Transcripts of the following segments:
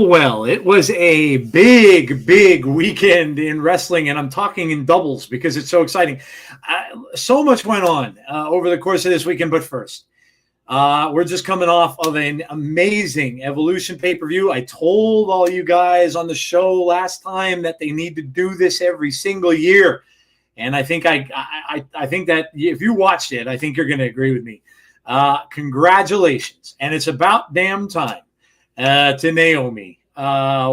Well, it was a big weekend in wrestling, and I'm talking in doubles because it's so exciting. So much went on over the course of this weekend, but first, we're just coming off of an amazing Evolution pay-per-view. I told all you guys on the show last time that they need to do this every single year, and I think I think that if you watched it, I think you're going to agree with me. Congratulations, and it's about damn time. To Naomi. That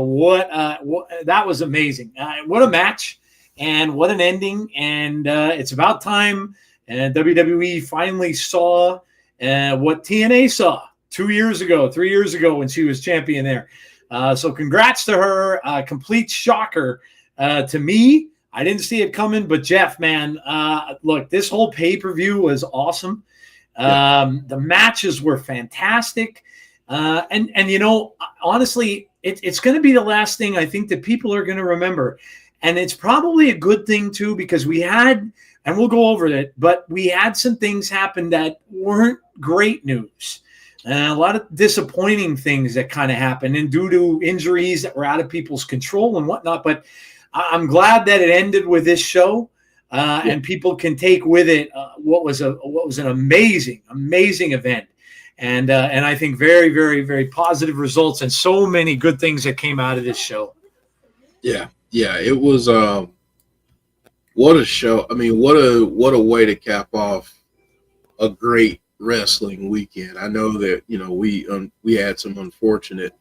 was amazing. What a match and what an ending. And it's about time WWE finally saw what TNA saw 3 years ago when she was champion there. So congrats to her. Complete shocker to me. I didn't see it coming, but Jeff, man, look, this whole pay-per-view was awesome. The matches were fantastic. And you know, honestly, it's going to be the last thing I think that people are going to remember. And it's probably a good thing, too, because we had, and we'll go over it, but we had some things happen that weren't great news. A lot of disappointing things that kind of happened and due to injuries that were out of people's control and whatnot. But I'm glad that it ended with this show. And people can take with it what was an amazing event. And I think very positive results and so many good things that came out of this show. Yeah, it was what a show. I mean, what a way to cap off a great wrestling weekend. I know that, you know, we had some unfortunate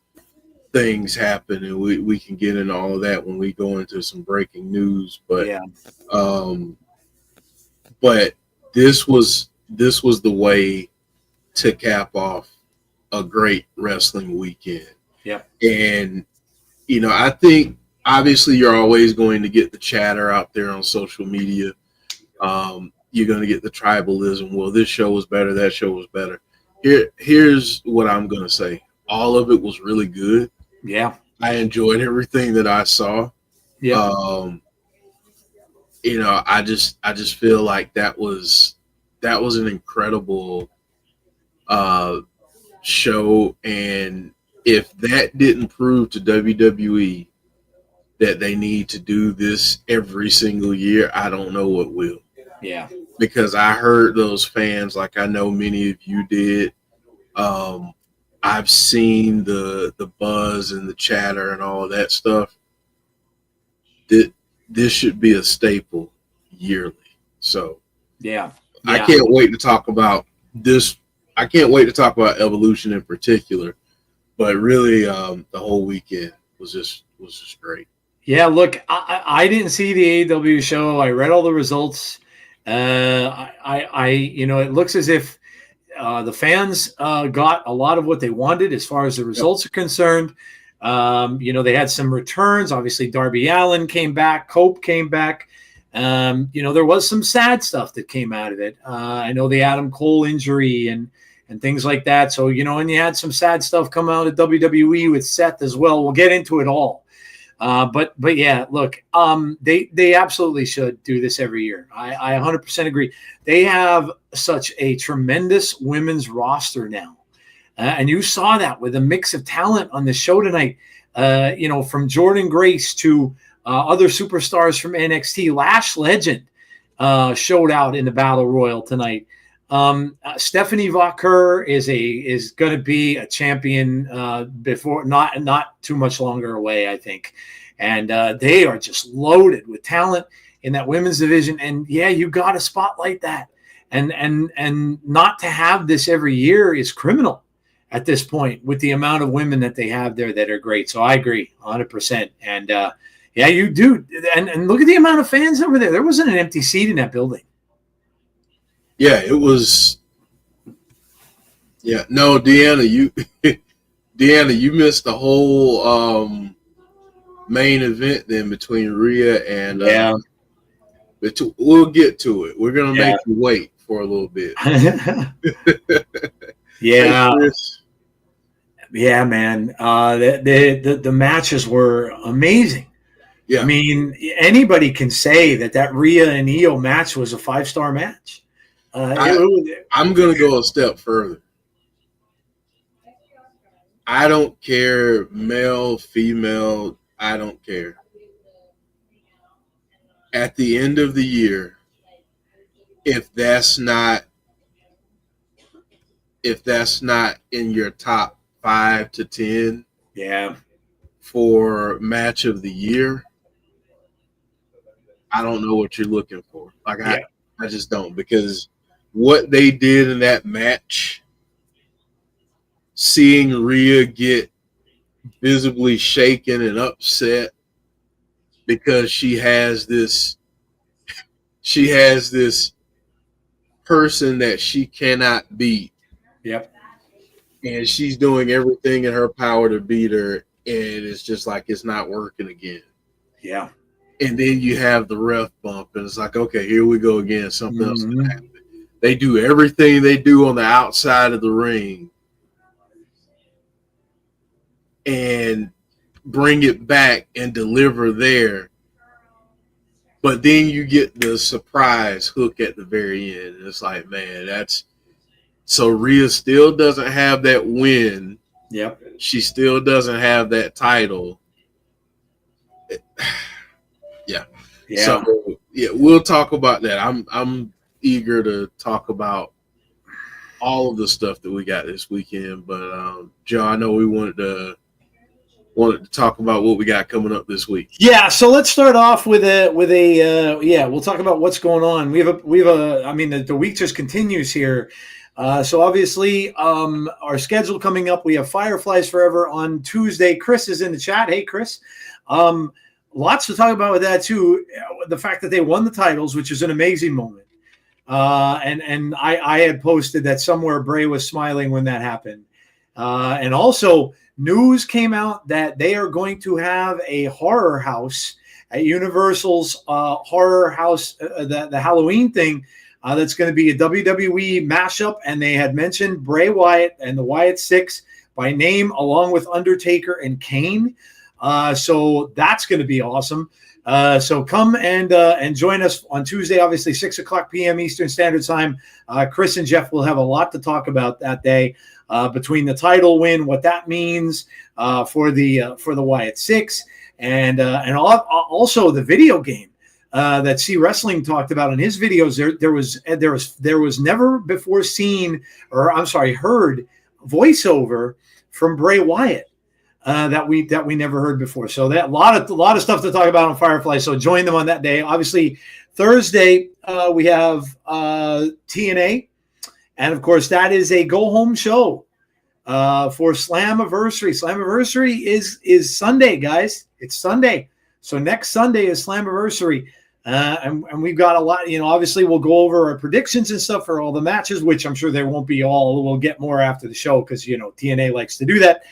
things happen, and we can get into all of that when we go into some breaking news. But but this was the way to cap off a great wrestling weekend. Yeah. And, you know, I think obviously you're always going to get the chatter out there on social media. You're going to get the tribalism. Well, this show was better. That show was better. Here's what I'm going to say. All of it was really good. Yeah. I enjoyed everything that I saw. Yeah. You know, I just feel like that was an incredible show, and if that didn't prove to WWE that they need to do this every single year, I don't know what will. Yeah, because I heard those fans, like I know many of you did. I've seen the buzz and the chatter and all of that stuff. This should be a staple yearly. So yeah. I can't wait to talk about this. I can't wait to talk about Evolution in particular, but really the whole weekend was just great. Yeah, look, I didn't see the AEW show. I read all the results. You know, it looks as if the fans got a lot of what they wanted as far as the results are concerned. They had some returns. Obviously, Darby Allin came back. Cope came back. There was some sad stuff that came out of it. I know the Adam Cole injury and things like that. So, and you had some sad stuff come out of WWE with Seth as well. We'll get into it all. But yeah, look, they absolutely should do this every year. I 100% agree. They have such a tremendous women's roster now. And you saw that with a mix of talent on the show tonight, from Jordan Grace to other superstars from NXT. Lash Legend showed out in the Battle Royal tonight. Stephanie Vaquer is going to be a champion before not too much longer away, I think. And they are just loaded with talent in that women's division. And yeah, you got to spotlight that. And not to have this every year is criminal at this point with the amount of women that they have there that are great. So I agree 100%. And yeah, you do. And look at the amount of fans over there. There wasn't an empty seat in that building. Yeah, it was. Yeah, no, Deanna, you missed the whole main event then between Rhea and we'll get to it. We're gonna make you wait for a little bit. Yeah, yeah, man. The matches were amazing. Yeah, I mean, anybody can say that Rhea and Io match was a 5-star match. I'm going to go a step further. I don't care, male, female, I don't care. At the end of the year, if that's not in your top 5 to 10 for match of the year, I don't know what you're looking for. Like I just don't, because what they did in that match, seeing Rhea get visibly shaken and upset because she has this person that she cannot beat. Yep. And she's doing everything in her power to beat her, and it's just like it's not working again. Yeah. And then you have the ref bump, and it's like, okay, here we go again. Something else can happen. They do everything they do on the outside of the ring and bring it back and deliver there. But then you get the surprise hook at the very end. And it's like, man, so Rhea still doesn't have that win. Yep. She still doesn't have that title. Yeah. So yeah, we'll talk about that. I'm eager to talk about all of the stuff that we got this weekend, but Joe, I know we wanted to talk about what we got coming up this week. Yeah, so let's start off with a we'll talk about what's going on. The week just continues here. So obviously our schedule coming up, we have Fireflies Forever on Tuesday. Chris is in the chat. Hey Chris. Lots to talk about with that too. The fact that they won the titles, which is an amazing moment. And I had posted that somewhere Bray was smiling when that happened. And also news came out that they are going to have a horror house at Universal's horror house, the Halloween thing. That's going to be a WWE mashup. And they had mentioned Bray Wyatt and the Wyatt Six by name, along with Undertaker and Kane. So that's going to be awesome. So come and join us on Tuesday, obviously 6:00 p.m. Eastern Standard Time. Chris and Jeff will have a lot to talk about that day, between the title win, what that means for the Wyatt Six, and also the video game that C Wrestling talked about in his videos. There was never before seen, or I'm sorry, heard voiceover from Bray Wyatt. That we never heard before. So that a lot of stuff to talk about on Firefly. So join them on that day. Obviously, Thursday we have TNA, and of course that is a go home show for Slammiversary. Slammiversary is Sunday, guys. It's Sunday. So next Sunday is Slammiversary. And we've got a lot, obviously we'll go over our predictions and stuff for all the matches, which I'm sure there won't be all. We'll get more after the show because, TNA likes to do that.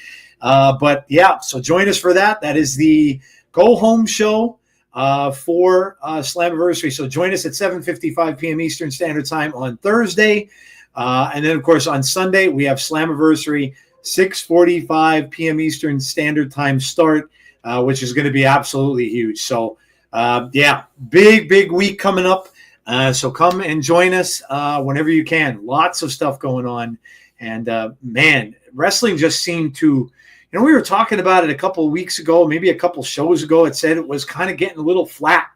But yeah, so join us for that. That is the go home show for Slammiversary. So join us at 7:55 p.m. Eastern Standard Time on Thursday. And then, of course, on Sunday, we have Slammiversary, 6:45 p.m. Eastern Standard Time start, which is going to be absolutely huge. So, big week coming up. So come and join us whenever you can. Lots of stuff going on. And, man, wrestling just seemed to – we were talking about it a couple of weeks ago, maybe a couple shows ago. It said it was kind of getting a little flat.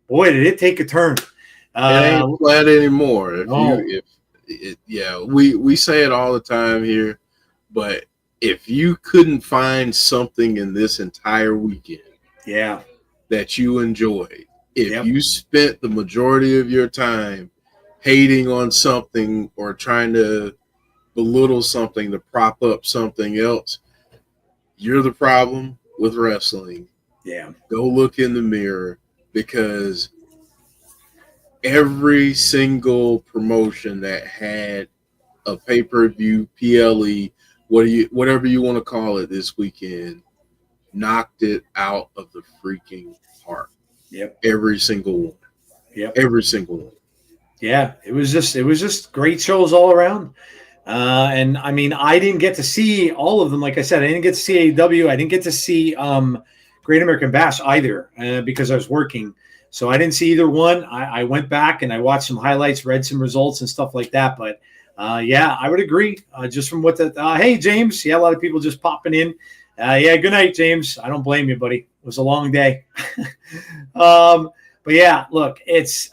Boy, did it take a turn. It ain't flat anymore. No. We say it all the time here, but if you couldn't find something in this entire weekend that you enjoyed, if you spent the majority of your time hating on something or trying to belittle something to prop up something else, you're the problem with wrestling. Yeah. Go look in the mirror, because every single promotion that had a pay-per-view, PLE, whatever you want to call it this weekend, knocked it out of the freaking park. Yep. Every single one. Yep. Every single one. Yeah, it was just great shows all around. And I mean, I didn't get to see all of them. Like I said, I didn't get to see AEW. I didn't get to see Great American Bash either because I was working. So I didn't see either one. I went back and I watched some highlights, read some results and stuff like that. But I would agree just from what hey, James. Yeah, a lot of people just popping in. Good night, James. I don't blame you, buddy. It was a long day. But yeah, look, it's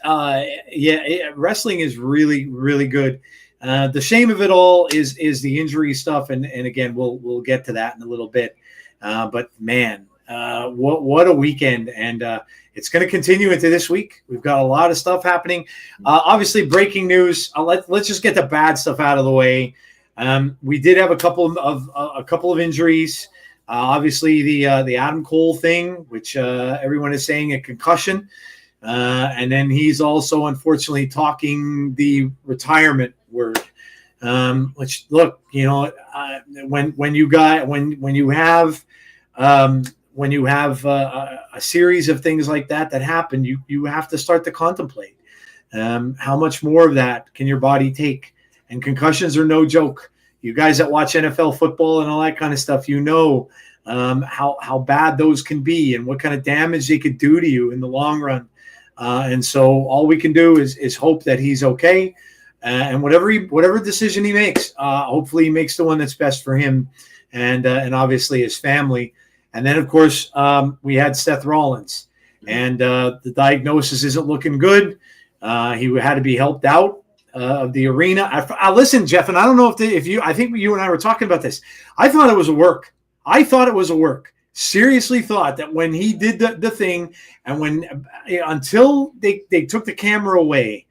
wrestling is really, really good. The shame of it all is the injury stuff, and again, we'll get to that in a little bit. But man, what a weekend, and it's going to continue into this week. We've got a lot of stuff happening. Obviously, breaking news. Let's just get the bad stuff out of the way. We did have a couple of injuries. Obviously, the Adam Cole thing, which everyone is saying a concussion. And then he's also unfortunately talking the retirement word, which look, when you have a series of things like that happen, you have to start to contemplate how much more of that can your body take. And concussions are no joke. You guys that watch NFL football and all that kind of stuff, how bad those can be and what kind of damage they could do to you in the long run. And so all we can do is hope that he's okay, and whatever decision he makes, hopefully he makes the one that's best for him and obviously his family. And then of course we had Seth Rollins, and the diagnosis isn't looking good. He had to be helped out of the arena. I listen, Jeff, and I don't know I think you and I were talking about this. I thought it was a work. Seriously thought that when he did the thing, and until they took the camera away,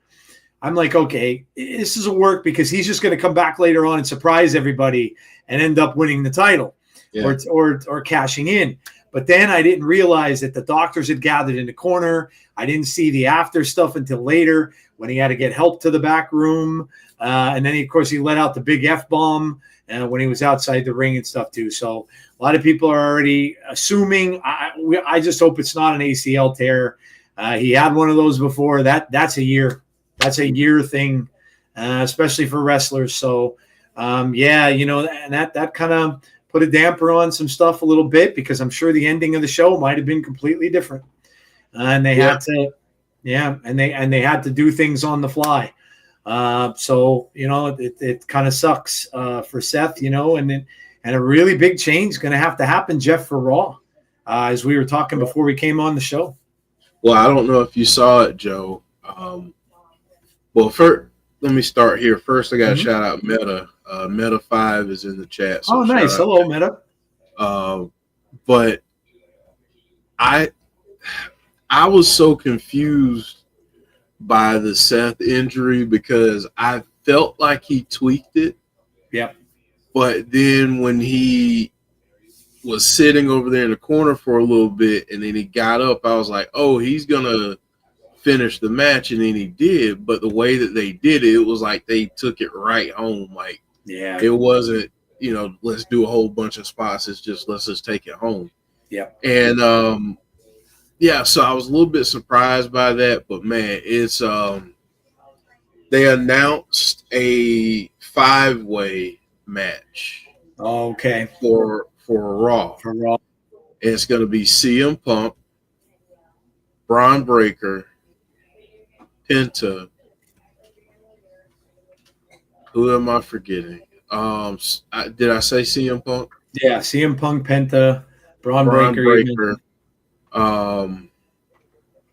I'm like, okay, this is a work, because he's just going to come back later on and surprise everybody and end up winning the title or cashing in. But then I didn't realize that the doctors had gathered in the corner. I didn't see the after stuff until later when he had to get help to the back room. And then, of course, he let out the big F-bomb when he was outside the ring and stuff too. So a lot of people are already assuming. I just hope it's not an ACL tear. He had one of those before. That's a year. That's a year thing, especially for wrestlers. So, and that kind of put a damper on some stuff a little bit, because I'm sure the ending of the show might have been completely different. And they had to, and they had to do things on the fly. So it kind of sucks for Seth, and a really big change is going to have to happen, Jeff, for Raw, as we were talking before we came on the show. Well, I don't know if you saw it, Joe. First, let me start here. First, I got to shout out Meta. Meta 5 is in the chat. So nice. Hello, Meta. But I was so confused by the Seth injury, because I felt like he tweaked it. Yep. But then when he was sitting over there in the corner for a little bit and then he got up, I was like, oh, he's going to finish the match, and then he did. But the way that they did it, it was like they took it right home. Like, Yeah. it wasn't, let's do a whole bunch of spots. It's just, let's just take it home. Yeah. And yeah, so I was a little bit surprised by that, but man, it's they announced a 5-way match. Okay. For Raw. For Raw. And it's going to be CM Punk, Braun Breaker, Penta. Who am I forgetting? Did I say CM Punk? Yeah, CM Punk, Penta, Braun Breaker.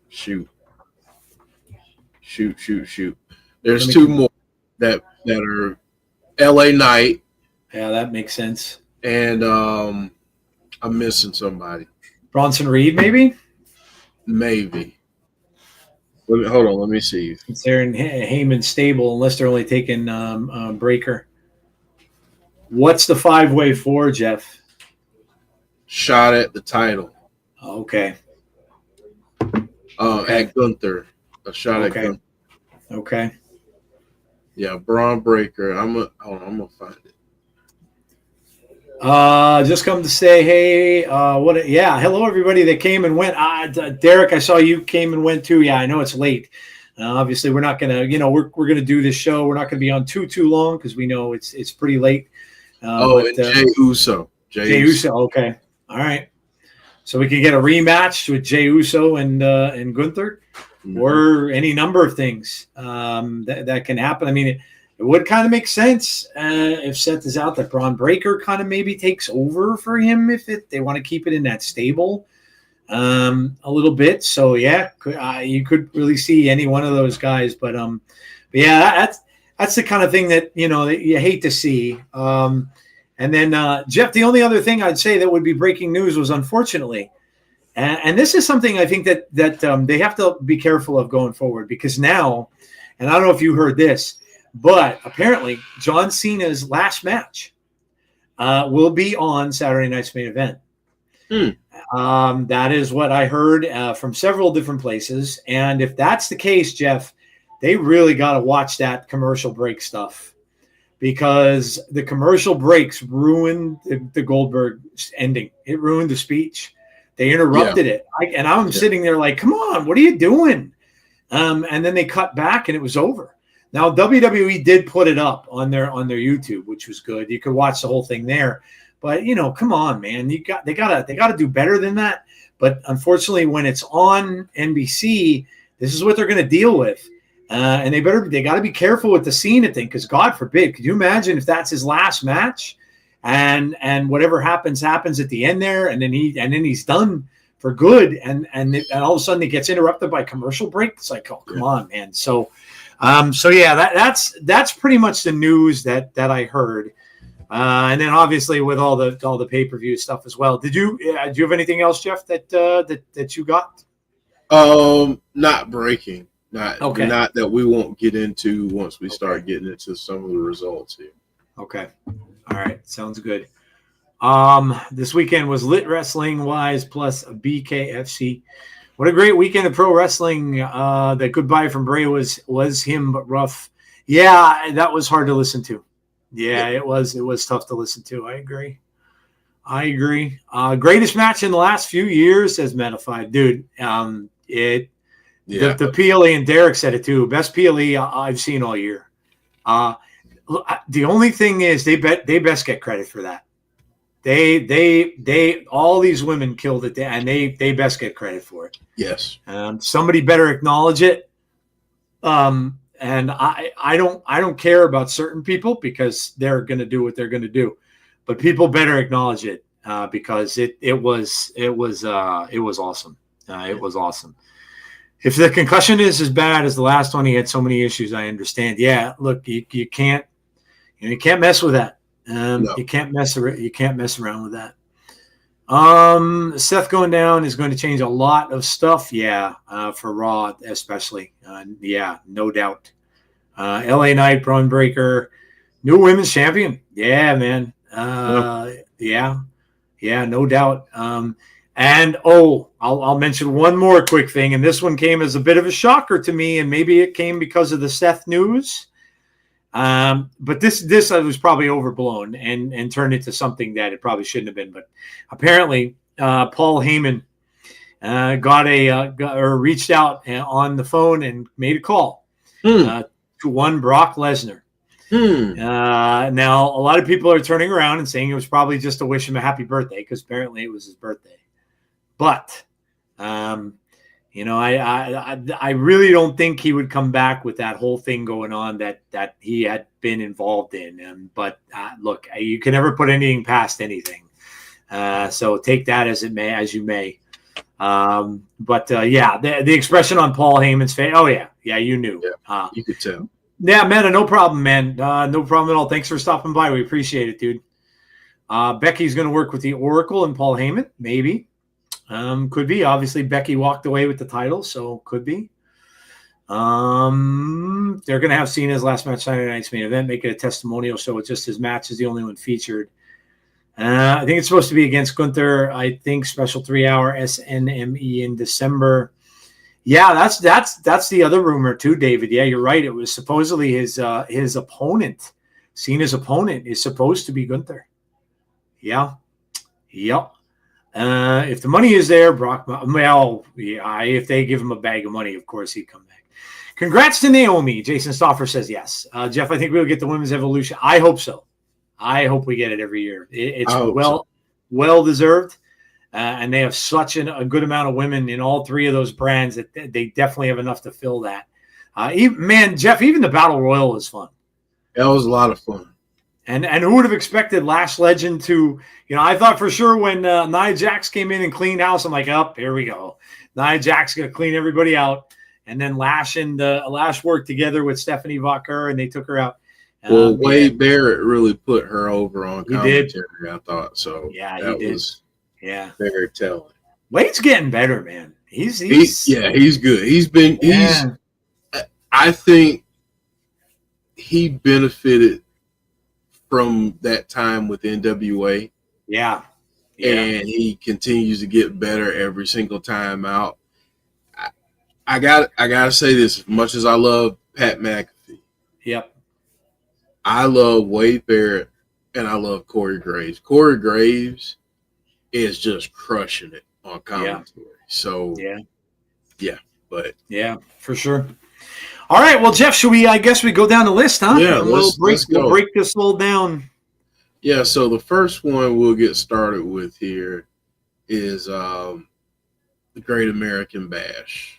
Shoot. There's 2 more that are LA Knight. Yeah, that makes sense. And I'm missing somebody. Bronson Reed, maybe? Maybe. Hold on, let me see. It's there in Heyman's stable, unless they're only taking Breaker. What's the 5-way for, Jeff? Shot at the title. Okay. At Gunther. A shot at Gunther. Okay. Yeah, Braun Breaker. I'm gonna find it. Just come to say, hey, hello everybody that came and went. Derek, I saw you came and went too. Yeah, I know it's late. Obviously, we're not gonna, we're gonna do this show. We're not gonna be on too long because we know it's pretty late. And Jey Uso. Jey Uso. Okay, all right. So we can get a rematch with Jey Uso and Gunther, or any number of things that can happen. I mean, it would kind of make sense if Seth is out, that Braun Breaker kind of maybe takes over for him if they want to keep it in that stable a little bit. So yeah, you could really see any one of those guys. But yeah, that's the kind of thing that that you hate to see. And then Jeff, the only other thing I'd say that would be breaking news was, unfortunately, and this is something I think that they have to be careful of going forward, because now, and I don't know if you heard this, but apparently John Cena's last match will be on Saturday night's main event. That is what I heard from several different places. And if that's the case, Jeff, they really got to watch that commercial break stuff, because the commercial breaks ruined the Goldberg ending. It ruined the speech. They interrupted it. And I'm sitting there like, come on, what are you doing? And then they cut back and it was over. Now, WWE did put it up on their YouTube, which was good. You could watch the whole thing there. But, come on, man. They gotta do better than that. But unfortunately, when it's on NBC, this is what they're going to deal with. And they got to be careful with the Cena thing, because God forbid, could you imagine if that's his last match and whatever happens at the end there, and then he's done for good, and all of a sudden he gets interrupted by commercial break. It's like, oh, come on, man. So yeah, that's pretty much the news that I heard. And then obviously with all the pay-per-view stuff as well. Do you have anything else, Jeff, that you got? Not breaking. Not that we won't get into once we start getting into some of the results here. Okay. All right. Sounds good. This weekend was lit wrestling wise, plus a BKFC. What a great weekend of pro wrestling. That goodbye from Bray was him, but rough. Yeah, that was hard to listen to. Yeah, it was tough to listen to. I agree. Greatest match in the last few years, says Metified. Dude, the PLE, and Derek said it too. Best PLE I've seen all year. The only thing is they best get credit for that. They all these women killed it, and they best get credit for it. Yes. Somebody better acknowledge it. And I don't care about certain people, because they're going to do what they're going to do, but people better acknowledge it because it was awesome. It was awesome. If the concussion is as bad as the last one, he had so many issues. I understand. Yeah, look, you can't mess with that. No. You can't mess around with that. Seth going down is going to change a lot of stuff. Yeah, for Raw especially. Yeah, no doubt. LA Knight, Braun Breaker, new women's champion. Yeah, man. Yeah, no doubt. And I'll mention one more quick thing, and this one came as a bit of a shocker to me, and maybe it came because of the Seth news. But this was probably overblown and turned into something that it probably shouldn't have been. But apparently, Paul Heyman reached out on the phone and made a call to one Brock Lesnar. Now, a lot of people are turning around and saying it was probably just to wish him a happy birthday because apparently it was his birthday. But, I really don't think he would come back with that whole thing going on that he had been involved in. But look, you can never put anything past anything. So take that as you may. The expression on Paul Heyman's face. Oh yeah, you knew. Yeah, you could tell. Yeah, man, no problem, man. No problem at all. Thanks for stopping by. We appreciate it, dude. Becky's going to work with the Oracle and Paul Heyman, maybe. Could be. Obviously, Becky walked away with the title, so could be. They're going to have Cena's last match Saturday night's main event, make it a testimonial show with just his match is the only one featured. I think it's supposed to be against Gunther. I think special 3-hour SNME in December. Yeah, that's the other rumor too, David. Yeah, you're right. It was supposedly his opponent, Cena's opponent, is supposed to be Gunther. Yeah. Yep. If the money is there, Brock, if they give him a bag of money, of course he'd come back. Congrats to Naomi. Jason Stoffer says yes. Jeff, I think we'll get the Women's Evolution. I hope so. I hope we get it every year. It's well deserved. And they have such a good amount of women in all three of those brands that they definitely have enough to fill that. Jeff, even the Battle Royal was fun. That was a lot of fun. And who would have expected Lash Legend to, I thought for sure when Nia Jax came in and cleaned house, I'm like, here we go. Nia Jax going to clean everybody out. And then Lash and Lash worked together with Stephanie Vaquer and they took her out. Wade Barrett really put her over on commentary, I thought. So yeah, he did. Yeah, very telling. Wade's getting better, man. He's good. I think he benefited from that time with NWA. Yeah. And he continues to get better every single time out. I gotta say this, as much as I love Pat McAfee. Yep. I love Wade Barrett and I love Corey Graves. Corey Graves is just crushing it on commentary. So for sure. All right, well, Jeff, I guess we go down the list, huh? Yeah, we'll break this all down. Yeah, so the first one we'll get started with here is the Great American Bash.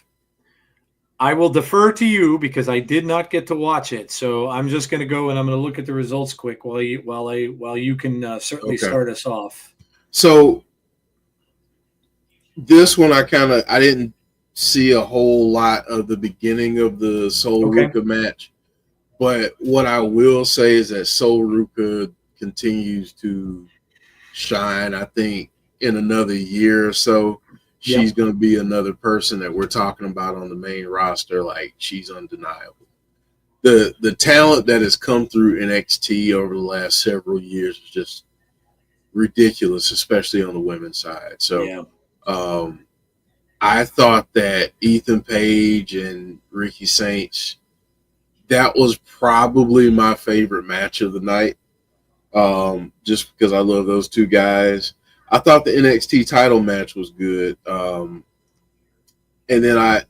I will defer to you because I did not get to watch it, so I'm just going to go and I'm going to look at the results quick while you can certainly start us off. So this one I didn't see a whole lot of the beginning of the Sol Ruca match, but what I will say is that Sol Ruca continues to shine. I think in another year or so, she's going to be another person that we're talking about on the main roster. Like, she's undeniable. The talent that has come through NXT over the last several years is just ridiculous, especially on the women's side. So I thought that Ethan Page and Ricky Saints, that was probably my favorite match of the night, just because I love those two guys. I thought the NXT title match was good. And then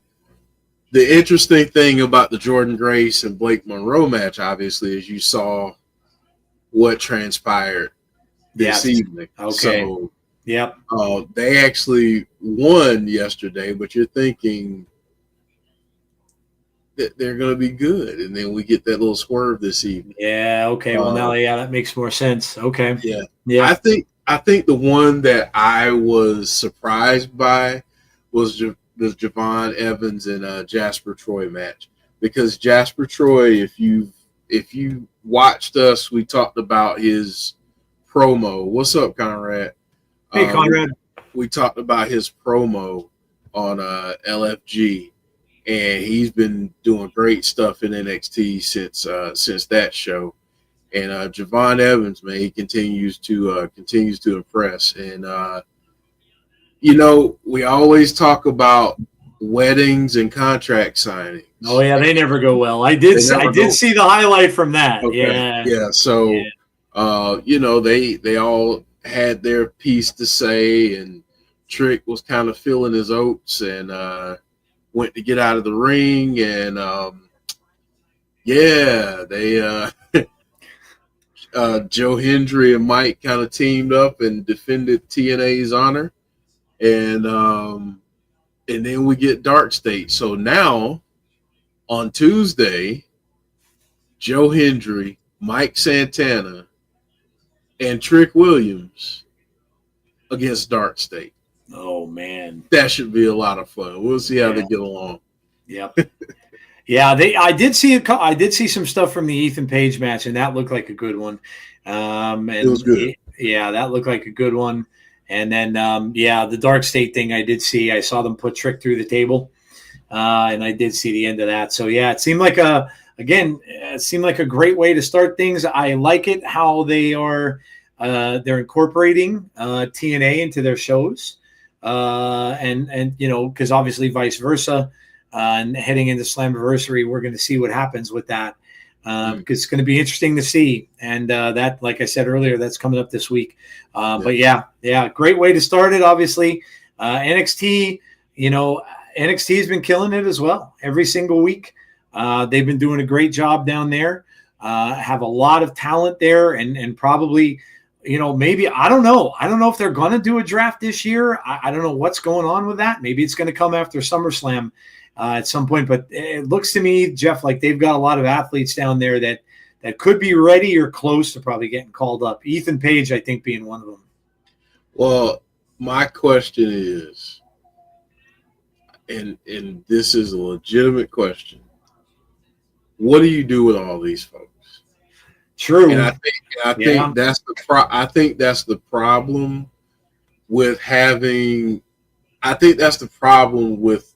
the interesting thing about the Jordan Grace and Blake Monroe match, obviously, is you saw what transpired this evening. Okay. So, they actually won yesterday, but you're thinking that they're going to be good. And then we get that little swerve this evening. Yeah, okay. Well, now, that makes more sense. Okay. Yeah. I think the one that I was surprised by was the Javon Evans and Jasper Troy match, because Jasper Troy, if you watched us, we talked about his promo. What's up, Conrad? Hey, Conrad. We talked about his promo on LFG, and he's been doing great stuff in NXT since that show. And Javon Evans, man, he continues to impress. And we always talk about weddings and contract signings. Oh yeah, they never go well. I They never did go. see the highlight from that. Okay. Yeah. Yeah. Yeah. So, they all had their piece to say, and Trick was kind of feeling his oats and went to get out of the ring, and they Joe Hendry and Mike kind of teamed up and defended TNA's honor, and then we get Dark State. So now on Tuesday, Joe Hendry, Mike Santana, and Trick Williams against Dark State. Oh man, that should be a lot of fun. We'll see how Yeah. they get along. Yep. Yeah, I did see some stuff from the Ethan Page match, and that looked like a good one. And It was good. Yeah, that looked like a good one. And then, the Dark State thing I did see. I saw them put Trick through the table, and I did see the end of that. So yeah, it seemed like a great way to start things. I like it how they're incorporating TNA into their shows, and because obviously vice versa. And heading into Slammiversary, we're going to see what happens with that. Because it's going to be interesting to see. And that, like I said earlier, that's coming up this week. But yeah, great way to start it, obviously. NXT, NXT has been killing it as well every single week. They've been doing a great job down there. Have a lot of talent there, and probably, maybe, I don't know. I don't know if they're going to do a draft this year. I don't know what's going on with that. Maybe it's going to come after SummerSlam. At some point, but it looks to me, Jeff, like they've got a lot of athletes down there that could be ready or close to probably getting called up. Ethan Page, I think, being one of them. Well, my question is, and this is a legitimate question, what do you do with all these folks? True. And I think that's the problem with having. I think that's the problem with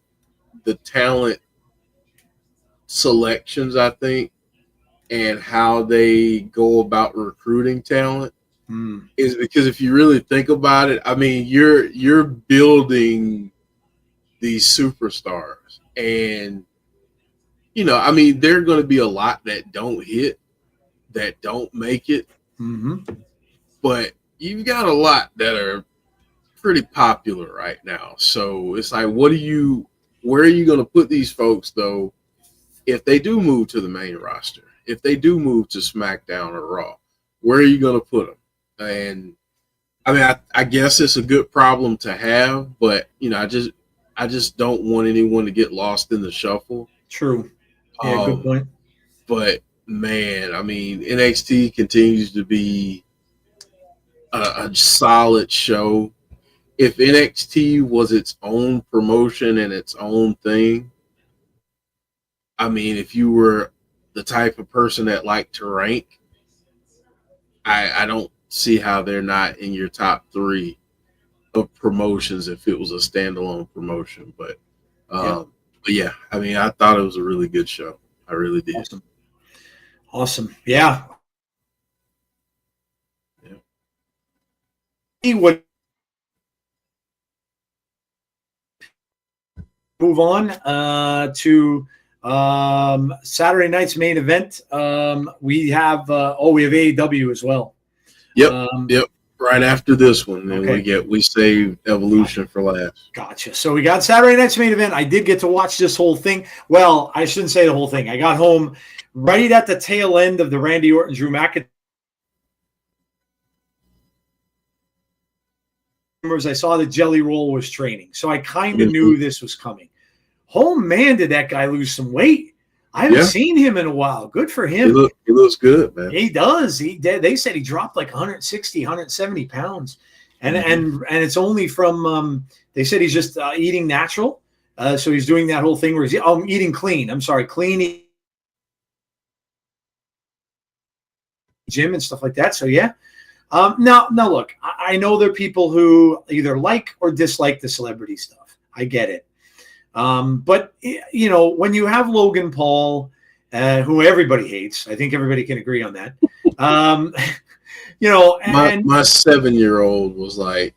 the talent selections, I think, and how they go about recruiting talent is because if you really think about it, I mean, you're building these superstars, and I mean, there are going to be a lot that don't hit, that don't make it, but you've got a lot that are pretty popular right now. So it's like, where are you going to put these folks, though, if they do move to the main roster? If they do move to SmackDown or Raw, where are you going to put them? And I mean, I guess it's a good problem to have, but I just don't want anyone to get lost in the shuffle. True. Yeah, good point. But man, I mean, NXT continues to be a solid show. If NXT was its own promotion and its own thing, I mean, if you were the type of person that liked to rank, I don't see how they're not in your top 3 of promotions if it was a standalone promotion. But yeah, I mean, I thought it was a really good show. I really did. Awesome. Yeah. What? Move on to Saturday night's main event. We have AEW as well. Yep. Right after this one, and we saved Evolution for last. Gotcha. So we got Saturday night's main event. I did get to watch this whole thing. Well, I shouldn't say the whole thing. I got home right at the tail end of the Randy Orton Drew McIntyre. I saw that Jelly Roll was training, so I kind of knew this was coming. Oh man, did that guy lose some weight? I haven't seen him in a while. Good for him. He looks good, man. He does. They said he dropped like 160, 170 pounds, and it's only from. They said he's just eating natural, so he's doing that whole thing where he's eating clean. I'm sorry, clean gym and stuff like that. So yeah. Now look, I know there are people who either like or dislike the celebrity stuff. I get it. But when you have Logan Paul, who everybody hates, I think everybody can agree on that. My 7-year-old was like,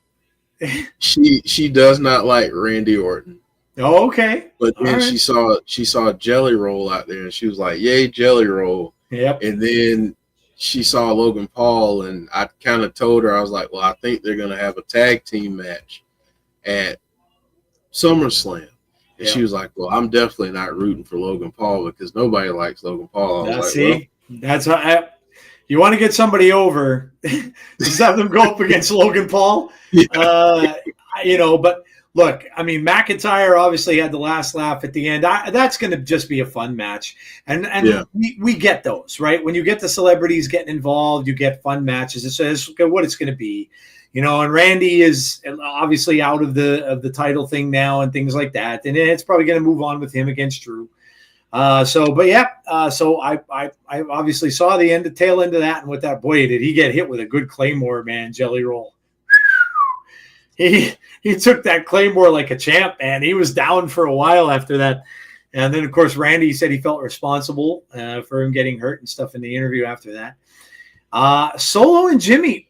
She does not like Randy Orton. Oh, okay. But All then right. she saw Jelly Roll out there, and she was like, "Yay, Jelly Roll!" Yep. And then she saw Logan Paul, and I kind of told her, I was like, "Well, I think they're gonna have a tag team match at SummerSlam." And she Yep. was like, "Well, I'm definitely not rooting for Logan Paul because nobody likes Logan Paul." I was Now, like, "Well, see, that's how you want to get somebody over. Just have them go up against Logan Paul. yeah, But look, I mean, McIntyre obviously had the last laugh at the end. That's going to just be a fun match, and yeah, we get those, right? When you get the celebrities getting involved, you get fun matches. It's what it's going to be, And Randy is obviously out of the title thing now and things like that, and it's probably going to move on with him against Drew. So I obviously saw the tail end of that, and with that, boy, did he get hit with a good Claymore, man, Jelly Roll. He took that Claymore like a champ, man. He was down for a while after that. And then, of course, Randy said he felt responsible for him getting hurt and stuff in the interview after that. Solo and Jimmy,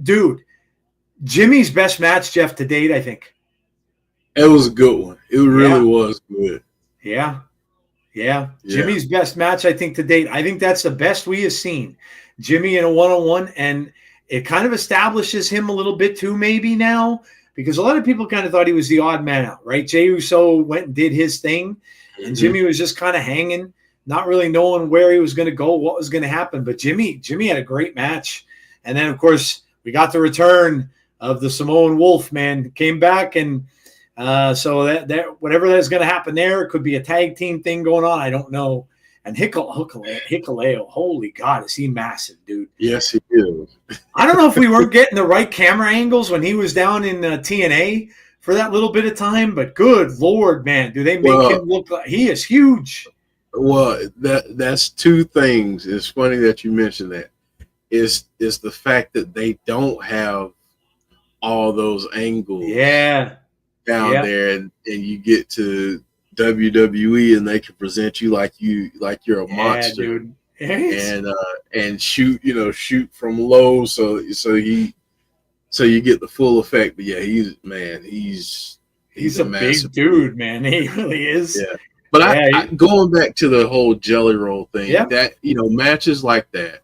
dude, Jimmy's best match, Jeff, to date, I think. it was a good one. It really was good. Yeah. Jimmy's best match, I think, to date. I think that's the best we have seen. Jimmy in a one-on-one, and it kind of establishes him a little bit too, maybe now, because a lot of people kind of thought he was the odd man out, right? Jey Uso went and did his thing, and Jimmy was just kind of hanging, not really knowing where he was going to go, what was going to happen. But Jimmy had a great match, and then of course we got the return of the Samoan Wolf, man, came back, and so that whatever that's going to happen there, it could be a tag team thing going on. I don't know. And Hikuleo, holy God, is he massive, dude? Yes, he is. I don't know if we weren't getting the right camera angles when he was down in TNA for that little bit of time, but good Lord, man, do they make him look like he is huge? Well, that's two things. It's funny that you mentioned that. Is the fact that they don't have all those angles down there, and you get to WWE and they can present you like you're a monster, dude. and shoot from low, so you get the full effect. But yeah, he's a big dude, man. He really is. Yeah. But I going back to the whole Jelly Roll thing, that matches like that.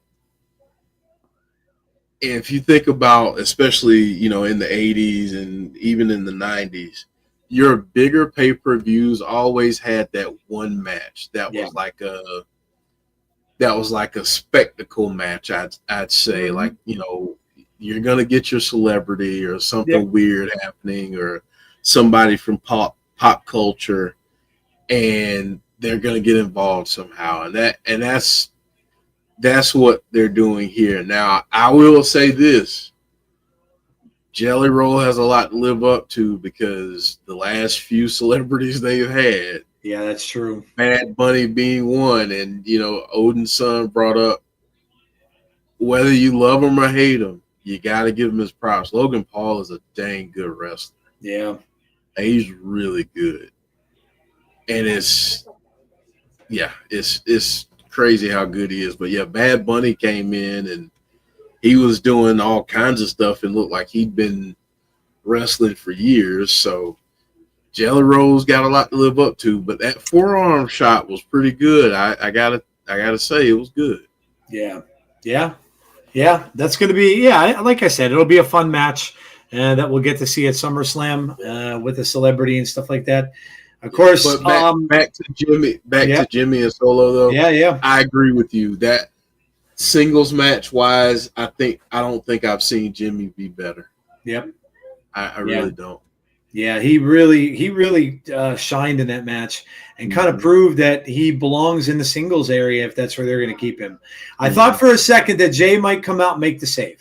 And if you think about, especially in the 80s and even in the 90s, your bigger pay-per-views always had that one match that was like a spectacle match. I'd say, like, you're gonna get your celebrity or something weird happening, or somebody from pop culture, and they're gonna get involved somehow, and that's what they're doing here. Now, I will say this. Jelly Roll has a lot to live up to, because the last few celebrities they've had. Yeah, that's true. Bad Bunny being one, and Odin's son brought up, whether you love him or hate him, you got to give him his props. Logan Paul is a dang good wrestler. Yeah, he's really good, and it's crazy how good he is. But yeah, Bad Bunny came in and he was doing all kinds of stuff and looked like he'd been wrestling for years. So Jelly Roll's got a lot to live up to, but that forearm shot was pretty good. I gotta say, it was good. Yeah. That's gonna be like I said, it'll be a fun match that we'll get to see at SummerSlam with a celebrity and stuff like that. Of course, but back to Jimmy and Solo though. Yeah. I agree with you that singles match wise, I don't think I've seen Jimmy be better. Yep. I really don't. Yeah, he really shined in that match and kind of proved that he belongs in the singles area if that's where they're going to keep him. I thought for a second that Jay might come out and make the save,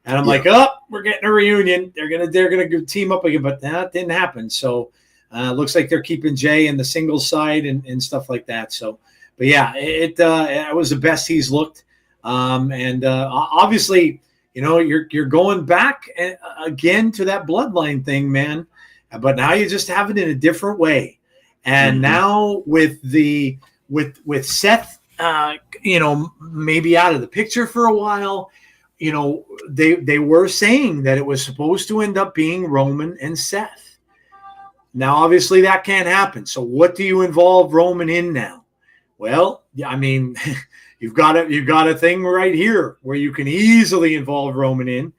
and I'm like, we're getting a reunion. They're gonna team up again, but that didn't happen. So looks like they're keeping Jay in the singles side and stuff like that. So, but yeah, it was the best he's looked. And obviously, you're going back again to that bloodline thing, man. But now you just have it in a different way. And now with Seth, maybe out of the picture for a while, they were saying that it was supposed to end up being Roman and Seth. Now, obviously, that can't happen. So, what do you involve Roman in now? Well, I mean, you've got a thing right here where you can easily involve Roman in.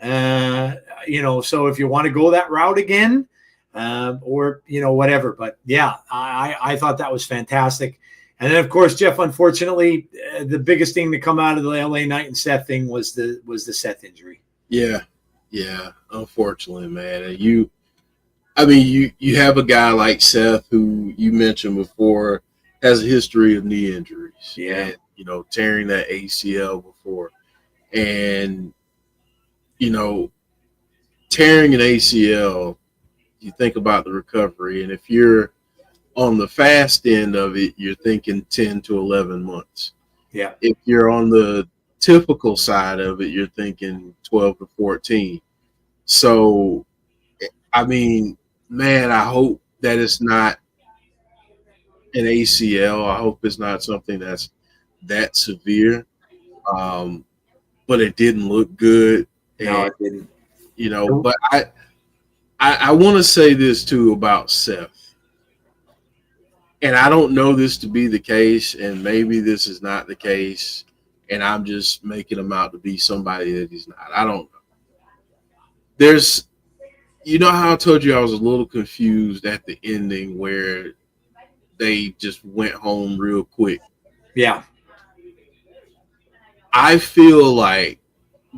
So if you want to go that route again, or whatever. But yeah, I thought that was fantastic. And then, of course, Jeff, unfortunately, the biggest thing to come out of the LA Knight and Seth thing was the Seth injury. Yeah, unfortunately, man. And you have a guy like Seth who you mentioned before has a history of knee injuries. Yeah, and, tearing that ACL before, and tearing an ACL. You think about the recovery, and if you're on the fast end of it, you're thinking 10 to 11 months. Yeah. If you're on the typical side of it, you're thinking 12 to 14. So, I mean, man, I hope that it's not an ACL. I hope it's not something that's that severe. But it didn't look good. No, it didn't. But I want to say this too about Seth. And I don't know this to be the case, and maybe this is not the case, and I'm just making him out to be somebody that he's not. I don't know. There's, how I told you I was a little confused at the ending where they just went home real quick. Yeah. I feel like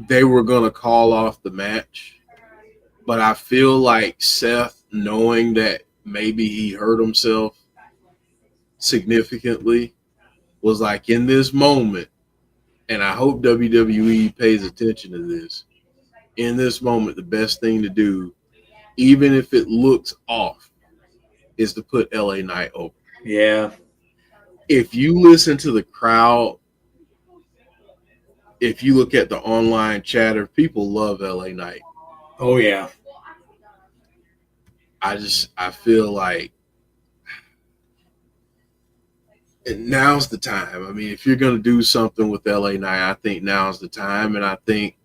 they were going to call off the match, but I feel like Seth, knowing that maybe he hurt himself significantly, was like, in this moment, and I hope WWE pays attention to this, in this moment, the best thing to do, even if it looks off, is to put LA Knight over. Yeah. If you listen to the crowd, if you look at the online chatter, people love LA Knight. Oh, yeah. I feel like now's the time. I mean, if you're going to do something with LA Knight, I think now's the time. And I think,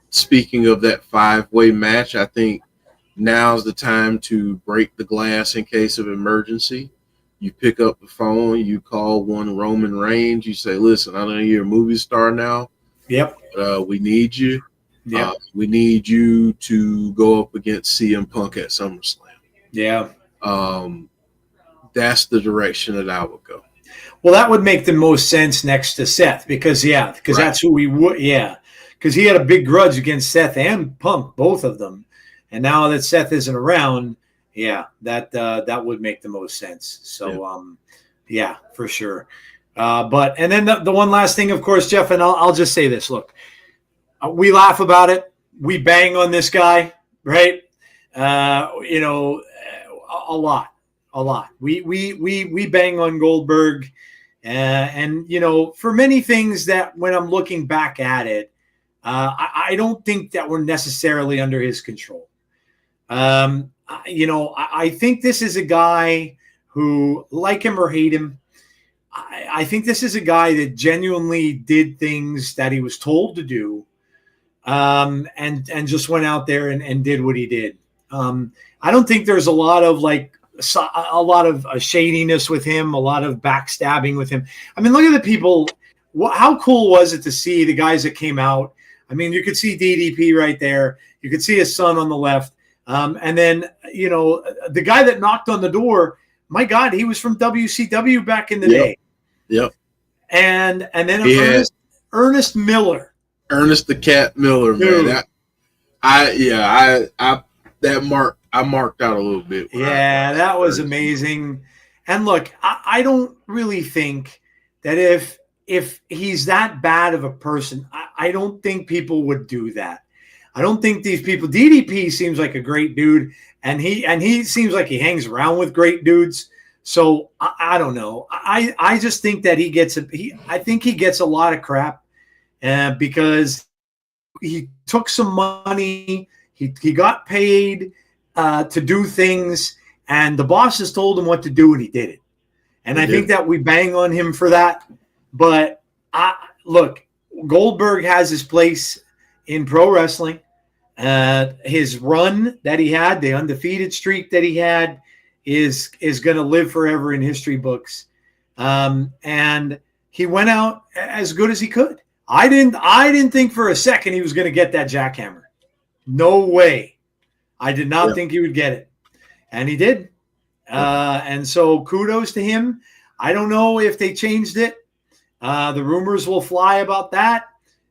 speaking of that 5-way match, I think now's the time to break the glass in case of emergency. You pick up the phone, you call one Roman Reigns, you say, listen, I know you're a movie star now. Yep. We need you. Yep. We need you to go up against CM Punk at SummerSlam. Yeah. That's the direction that I would go. Well, that would make the most sense next to Seth because right. That's who we would. Yeah. Because he had a big grudge against Seth and Punk, both of them. And now that Seth isn't around, yeah, that would make the most sense. So, yeah, for sure. And then the one last thing, of course, Jeff, and I'll just say this. Look, we laugh about it. We bang on this guy, right? A lot. We bang on Goldberg. And for many things that when I'm looking back at it, I don't think that we're necessarily under his control. I think this is a guy who, like him or hate him, I think this is a guy that genuinely did things that he was told to do, and just went out there and did what he did. I don't think there's a lot of shadiness with him, a lot of backstabbing with him. I mean, look at the people. How cool was it to see the guys that came out? I mean, you could see DDP right there. You could see his son on the left. And then, the guy that knocked on the door, my God, he was from WCW back in the day. Yep. And then Ernest Miller. Ernest the Cat Miller, dude. Man. I marked out a little bit. Yeah, that was amazing. And look, I don't really think that if he's that bad of a person, I don't think people would do that. I don't think these people. DDP seems like a great dude, and he seems like he hangs around with great dudes. So I don't know. I just think that I think he gets a lot of crap, because he took some money. He got paid to do things, and the bosses told him what to do, and he did it. And I think that we bang on him for that. But look, Goldberg has his place in pro wrestling. His run that he had, the undefeated streak that he had, is going to live forever in history books. And he went out as good as he could. I didn't think for a second he was going to get that jackhammer. No way. I did not think he would get it, and he did. And so kudos to him. I don't know if they changed it. The rumors will fly about that.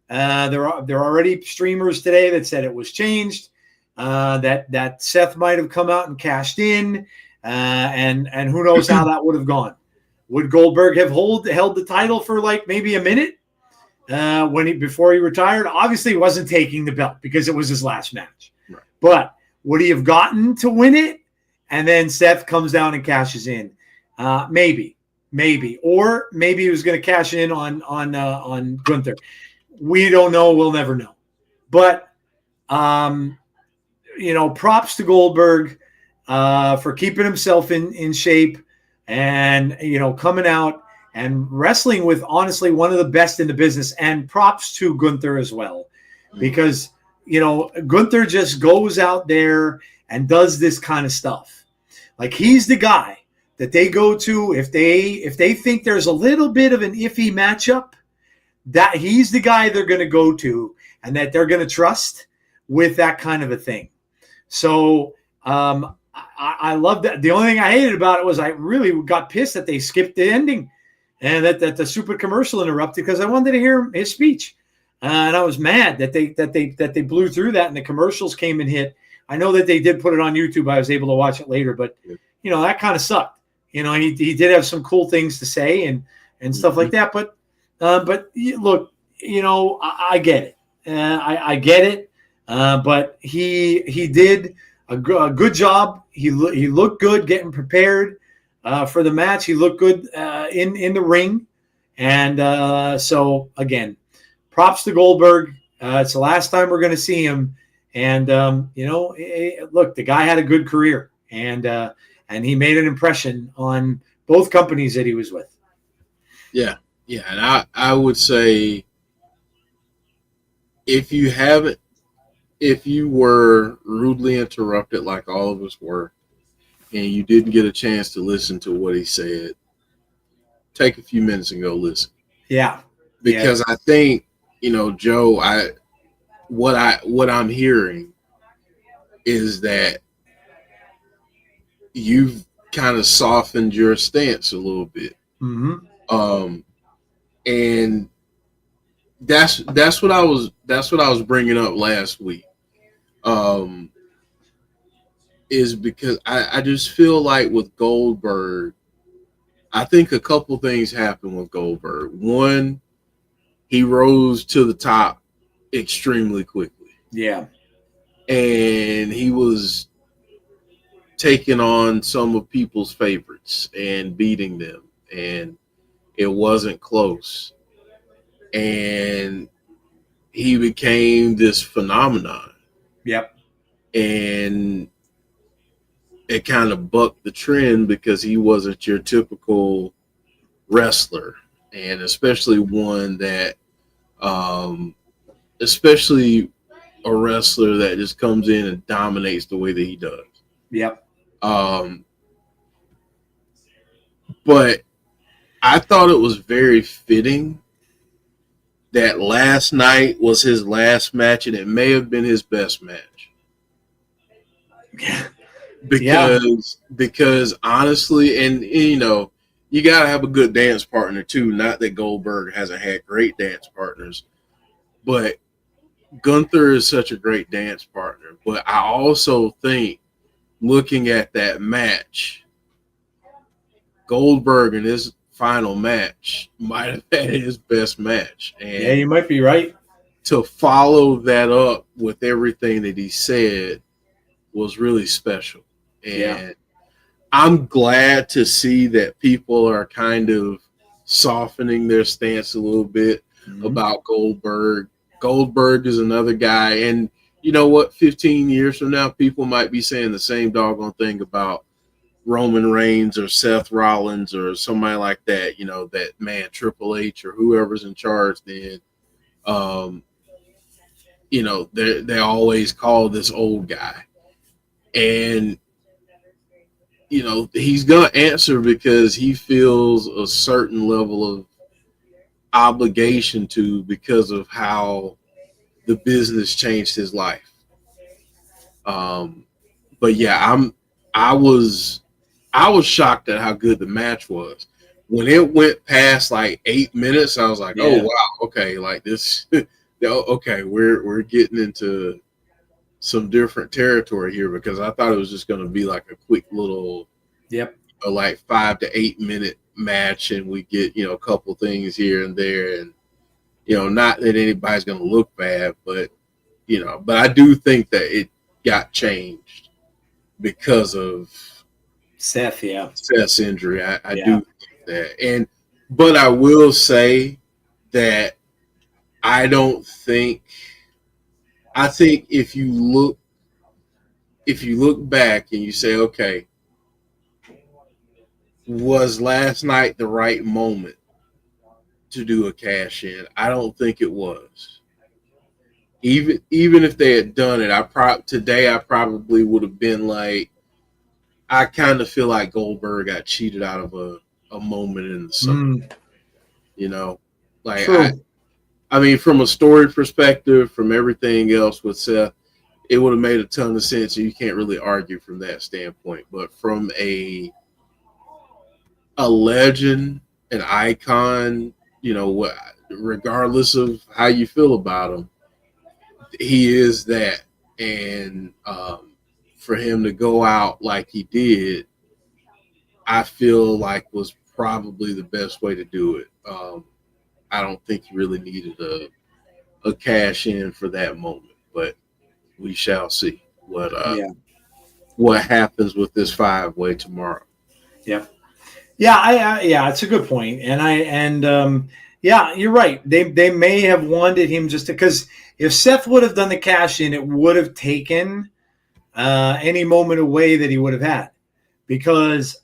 There are already streamers today that said it was changed. That Seth might have come out and cashed in, and who knows how that would have gone. Would Goldberg have held the title for like maybe a minute before he retired? Obviously, he wasn't taking the belt because it was his last match. Right. But would he have gotten to win it? And then Seth comes down and cashes in. Maybe, or maybe he was going to cash in on Gunther. We don't know. We'll never know. But props to Goldberg for keeping himself in shape and coming out and wrestling with honestly one of the best in the business. And props to Gunther as well, because Gunther just goes out there and does this kind of stuff. Like, he's the guy that they go to if they think there's a little bit of an iffy matchup, that he's the guy they're going to go to and that they're going to trust with that kind of a thing. So I love that. The only thing I hated about it was I really got pissed that they skipped the ending and that the stupid commercial interrupted, because I wanted to hear his speech. And I was mad that they blew through that and the commercials came and hit. I know that they did put it on YouTube. I was able to watch it later, but that kind of sucked. He did have some cool things to say and stuff like that. But look, I get it. I get it. But he did a good job. He looked good getting prepared for the match. He looked good in the ring. And so, again, props to Goldberg. It's the last time we're going to see him. And, look, the guy had a good career. And he made an impression on both companies that he was with. Yeah. Yeah. And I would say, if you were rudely interrupted like all of us were, and you didn't get a chance to listen to what he said, take a few minutes and go listen. Yeah. Because I think, Joe, what I'm hearing is that you've kind of softened your stance a little bit. Mm-hmm. And that's what I was bringing up last week. Is because I just feel like with Goldberg, I think a couple things happened with Goldberg. One, he rose to the top extremely quickly. Yeah. And he was taking on some of people's favorites and beating them, and it wasn't close. And he became this phenomenon. Yep. And it kind of bucked the trend because he wasn't your typical wrestler, and especially one that, especially a wrestler that just comes in and dominates the way that he does. Yep. But I thought it was very fitting that last night was his last match, and it may have been his best match. Because honestly, and you gotta have a good dance partner too. Not that Goldberg hasn't had great dance partners, but Gunther is such a great dance partner. But I also think, looking at that match, Goldberg in his final match might have had his best match. And yeah, you might be right. To follow that up with everything that he said was really special. And I'm glad to see that people are kind of softening their stance a little bit about Goldberg. Goldberg is another guy. And you know what? 15 years from now, people might be saying the same doggone thing about Roman Reigns or Seth Rollins or somebody like that, that man Triple H or whoever's in charge then. um, they always call this old guy, and he's gonna answer because he feels a certain level of obligation to because of how the business changed his life. Um, but yeah, I was I was shocked at how good the match was. When it went past like 8 minutes, I was like, "Oh Yeah. wow, okay, like this, okay, we're getting into some different territory here," because I thought it was just going to be like a quick little, Yep. like 5 to 8 minute match, and we get a couple things here and there, and not that anybody's going to look bad, but but I do think that it got changed because of Seth, yeah. Seth's injury. I Yeah. do think that, but I will say that I don't think. I think if you look back and you say, okay, was last night the right moment to do a cash in? I don't think it was. Even if they had done it, today I probably would have been like, I kind of feel like Goldberg got cheated out of a moment in the sun. Like True. I mean, from a story perspective, from everything else with Seth, it would have made a ton of sense, and you can't really argue from that standpoint. But from a legend, an icon, regardless of how you feel about him, he is that. And for him to go out like he did, I feel like was probably the best way to do it. I don't think he really needed a cash in for that moment, but we shall see what happens with this 5-way tomorrow. Yep. Yeah, it's a good point, yeah, you're right. They may have wanted him just because if Seth would have done the cash in, it would have taken any moment away that he would have had, because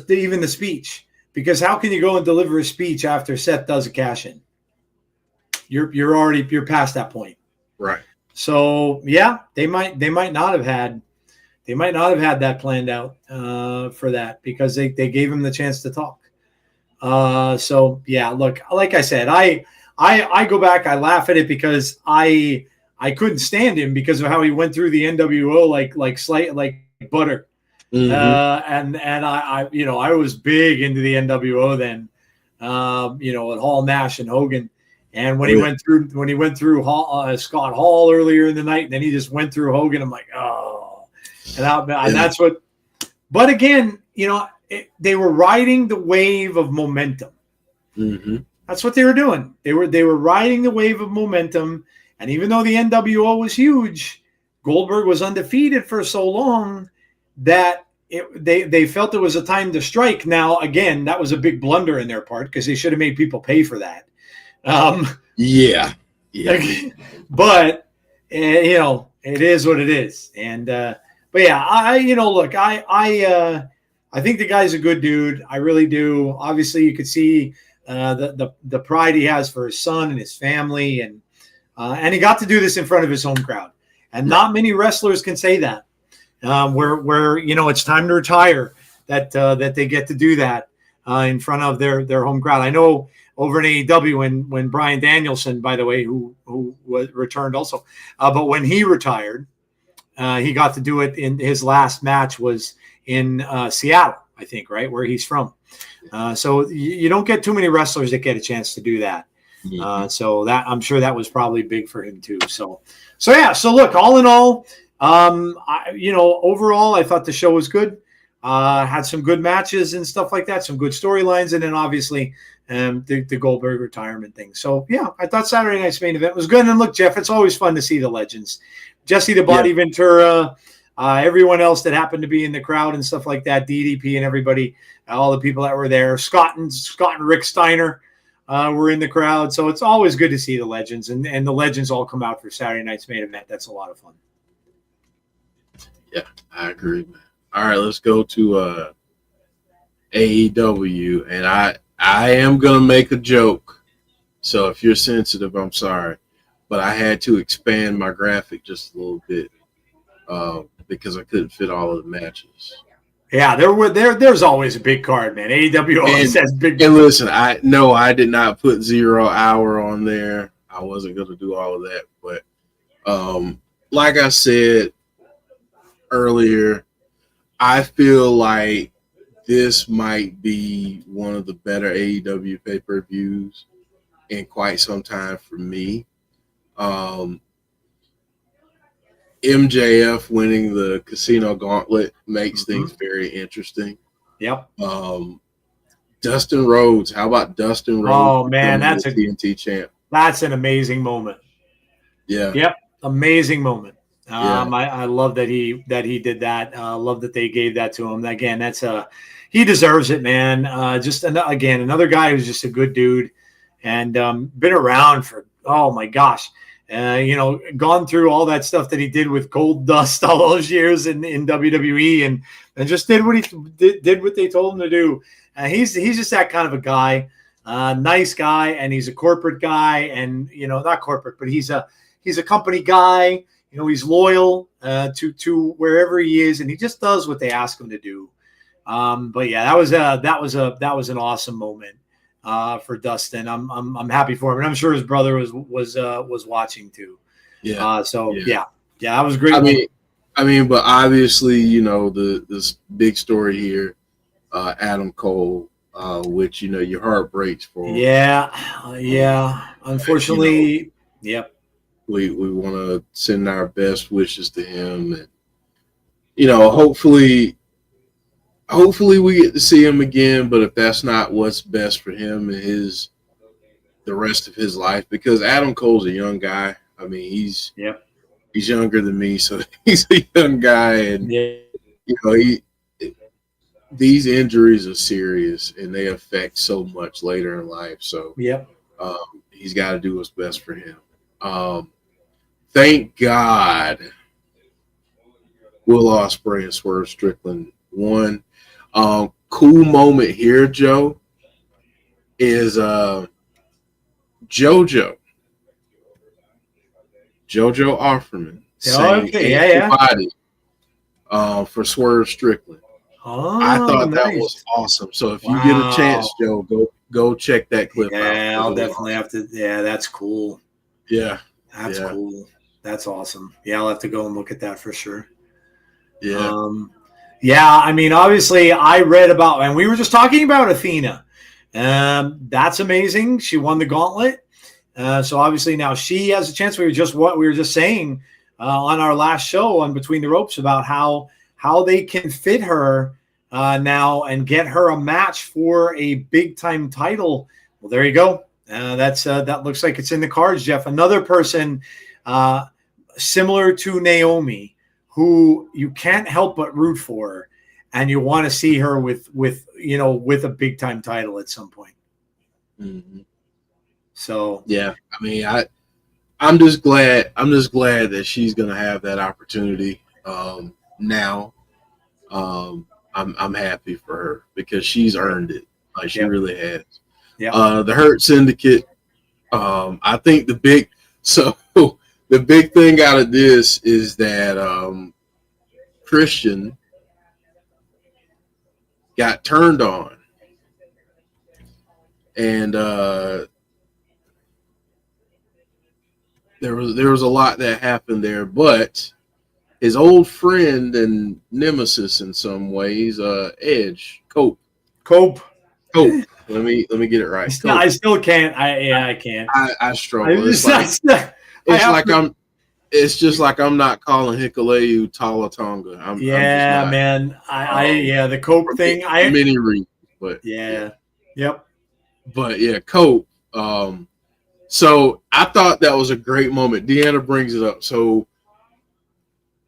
even the speech. Because how can you go and deliver a speech after Seth does a cash in? You're past that point, right? So yeah, they might not have had that planned out for that, because they gave him the chance to talk. So yeah, look, like I said, I go back, I laugh at it because I couldn't stand him because of how he went through the NWO like butter. Mm-hmm. And I was big into the NWO then, at Hall, Nash, and Hogan. And when he went through Scott Hall earlier in the night, and then he just went through Hogan, I'm like, oh, and that's what. But again, they were riding the wave of momentum. Mm-hmm. That's what they were doing. They were riding the wave of momentum, and even though the NWO was huge, Goldberg was undefeated for so long that they felt it was a time to strike. Now, again, that was a big blunder in their part, because they should have made people pay for that. Yeah. But it is what it is. And but yeah, look, I think the guy's a good dude. I really do. Obviously, you could see the pride he has for his son and his family, and he got to do this in front of his home crowd. And not many wrestlers can say that. Where it's time to retire, that they get to do that in front of their home crowd. I know over in AEW when Bryan Danielson, by the way, who was returned also, but when he retired, he got to do it in his last match was in Seattle, I think, right, where he's from. So you don't get too many wrestlers that get a chance to do that. So that, I'm sure that was probably big for him too. So yeah. So look, all in all, overall, I thought the show was good. Had some good matches and stuff like that, some good storylines, and then obviously the Goldberg retirement thing. So yeah, I thought Saturday night's main event was good. And look, Jeff, it's always fun to see the legends, Jesse the Body Ventura, everyone else that happened to be in the crowd and stuff like that, DDP and everybody, all the people that were there. Scott and Rick Steiner were in the crowd. So it's always good to see the legends, and the legends all come out for Saturday night's main event. That's a lot of fun. Yeah, I agree, man. All right, let's go to AEW, and I am gonna make a joke So if you're sensitive, I'm sorry, but I had to expand my graphic just a little bit because I couldn't fit all of the matches. Yeah, there's always a big card, man. AEW always has big. And listen, I did not put 0 Hour on there. I wasn't going to do all of that, but like I said earlier, I feel like this might be one of the better AEW pay-per-views in quite some time for me. MJF winning the Casino Gauntlet makes things very interesting. Yep. Dustin Rhodes. How about Dustin Rhodes? Oh man, that's a TNT champ. That's an amazing moment. Yeah. Yep. Amazing moment. Yeah. I love that he did that. Love that they gave that to him. Again, he deserves it, man. Again, another guy who's just a good dude and been around for, oh my gosh. Gone through all that stuff that he did with Gold Dust all those years in WWE and just did what he did what they told him to do. He's just that kind of a guy, nice guy, and he's a corporate guy, and not corporate, but he's a company guy. He's loyal to wherever he is, and he just does what they ask him to do. But yeah, that was an awesome moment for Dustin. I'm happy for him, and I'm sure his brother was watching too. Yeah. Yeah, that was great. I mean, but obviously, this big story here, Adam Cole, which your heart breaks for. Yeah. Unfortunately, yep. We want to send our best wishes to him, and hopefully we get to see him again. But if that's not what's best for him and the rest of his life, because Adam Cole's a young guy. I mean, he's younger than me, so he's a young guy, and these injuries are serious and they affect so much later in life. So he's got to do what's best for him. Thank God Will Ospreay and Swerve Strickland won. Cool moment here, Joe, is JoJo Offerman saying body for Swerve Strickland. Oh, I thought that was awesome. So if you get a chance, Joe, go check that clip out. Yeah, I'll definitely have to. Yeah, that's cool. Yeah. That's cool. That's awesome. Yeah, I'll have to go and look at that for sure. Yeah. I mean, obviously, I read about, and we were just talking about Athena. That's amazing. She won the gauntlet. So obviously now she has a chance. We were just saying on our last show on Between the Ropes about how they can fit her now and get her a match for a big time title. Well, there you go. That looks like it's in the cards, Jeff. Another person similar to Naomi, who you can't help but root for, and you want to see her with a big time title at some point. Mm-hmm. So yeah, I mean, I'm just glad that she's gonna have that opportunity now. I'm happy for her because she's earned it. Like she really has. Yeah. The Hurt Syndicate. I think the big thing out of this is that Christian got turned on, and there was a lot that happened there, but his old friend and nemesis in some ways, Edge, Cope. Let me get it right. I still can't. I can't. I struggle. It's just like I'm not calling Hikuleu Talatonga. I'm just not. Man. The Cope thing. Many reasons, but Yep. But yeah, Cope. So I thought that was a great moment. Deanna brings it up. So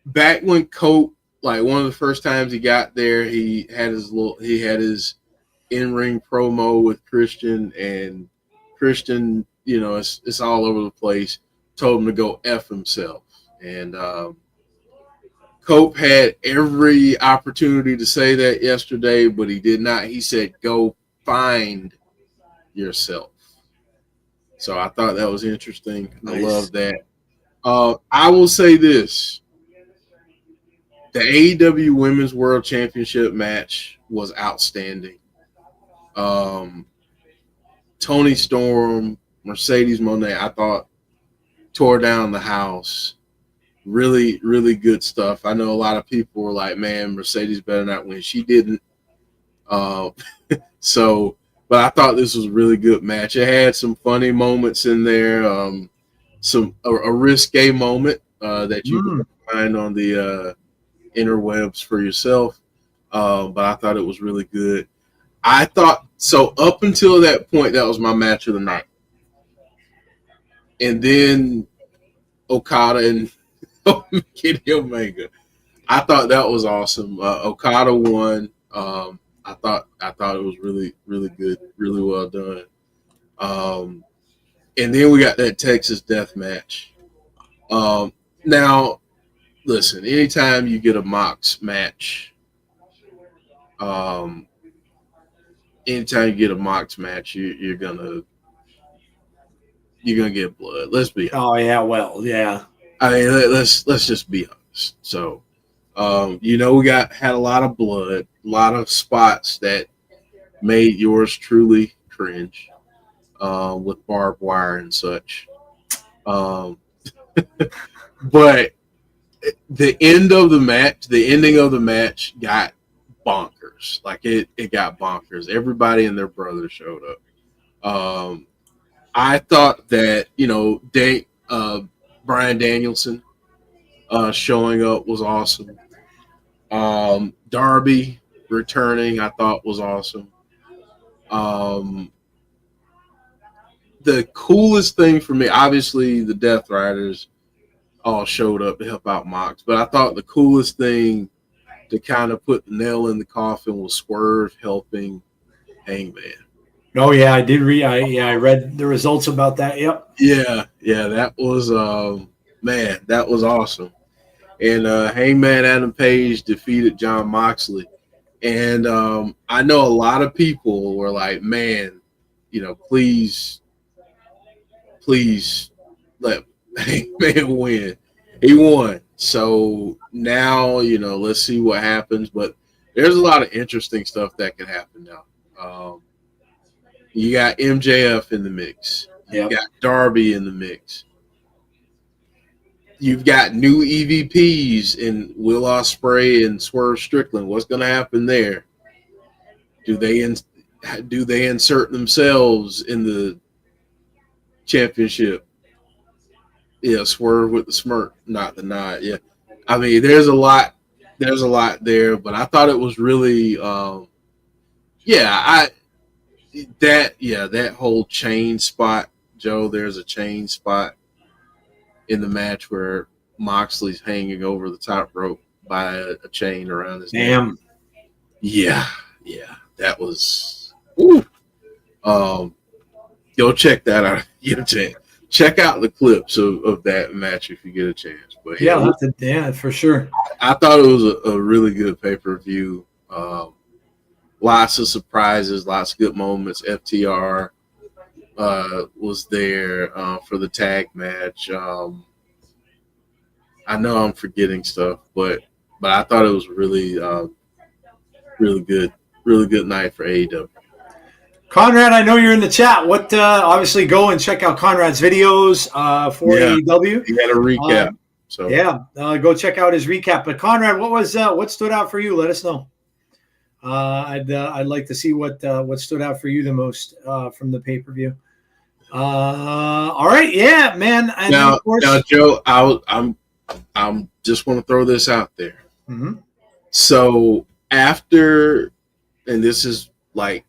back when Cope, like one of the first times he got there, he had his in-ring promo with Christian, and Christian, it's all over the place, told him to go F himself. And Cope had every opportunity to say that yesterday, but he did not. He said, go find yourself. So I thought that was interesting. I Nice. love that. I will say this: the AEW Women's World Championship match was outstanding. Um, Tony Storm, Mercedes Moné, I thought tore down the house. Really, really good stuff. I know a lot of people were like, "Man, Mercedes better not win." She didn't. Uh, so, but I thought this was a really good match. It had some funny moments in there. A risque moment that you can find on the interwebs for yourself. But I thought it was really good. I thought so up until that point, that was my match of the night, and then Okada and Kenny Omega. I thought that was awesome. Okada won. I thought it was really really good, really well done. Um, and then we got that Texas Death Match. Now, listen, anytime you get a Mox match, um, anytime you get a Mox match, you're gonna get blood. Let's be honest. Oh yeah, well, yeah. I mean, let's just be honest. So, we had a lot of blood, a lot of spots that made yours truly cringe, with barbed wire and such. Um, but the ending of the match got bonkers. Like it got bonkers. Everybody and their brother showed up. I thought that Brian Danielson showing up was awesome. Darby returning, I thought was awesome. The coolest thing for me, obviously, the Death Riders all showed up to help out Mox, but I thought the coolest thing to kind of put the nail in the coffin was Swerve helping Hangman. Oh yeah, I did read. I read the results about that. Yep. Yeah, that was man, that was awesome. And Hangman Adam Page defeated John Moxley. And I know a lot of people were like, man, please let Hangman win. He won. So now, let's see what happens. But there's a lot of interesting stuff that can happen now. You got MJF in the mix. You got Darby in the mix. You've got new EVPs in Will Ospreay and Swerve Strickland. What's going to happen there? Do they insert themselves in the championship? Yeah, Swerve with the smirk, not the nod. Yeah, I mean, there's a lot there, but I thought it was really, that whole chain spot, Joe. There's a chain spot in the match where Moxley's hanging over the top rope by a chain around his neck. Yeah, that was. Woo. Go check that out. Get a chance. Check out the clips of that match if you get a chance. But yeah, for sure. I thought it was a really good pay-per-view. Lots of surprises, lots of good moments. FTR was there for the tag match. I know I'm forgetting stuff, but I thought it was really really good night for AEW. Conrad, I know you're in the chat. What obviously go and check out Conrad's videos for AEW. He had a recap. Go check out his recap. But Conrad, what stood out for you? Let us know. I'd like to see what stood out for you the most from the pay-per-view. All right, yeah, man. And now, Joe, I'm just want to throw this out there. Mm-hmm. So after, and this is like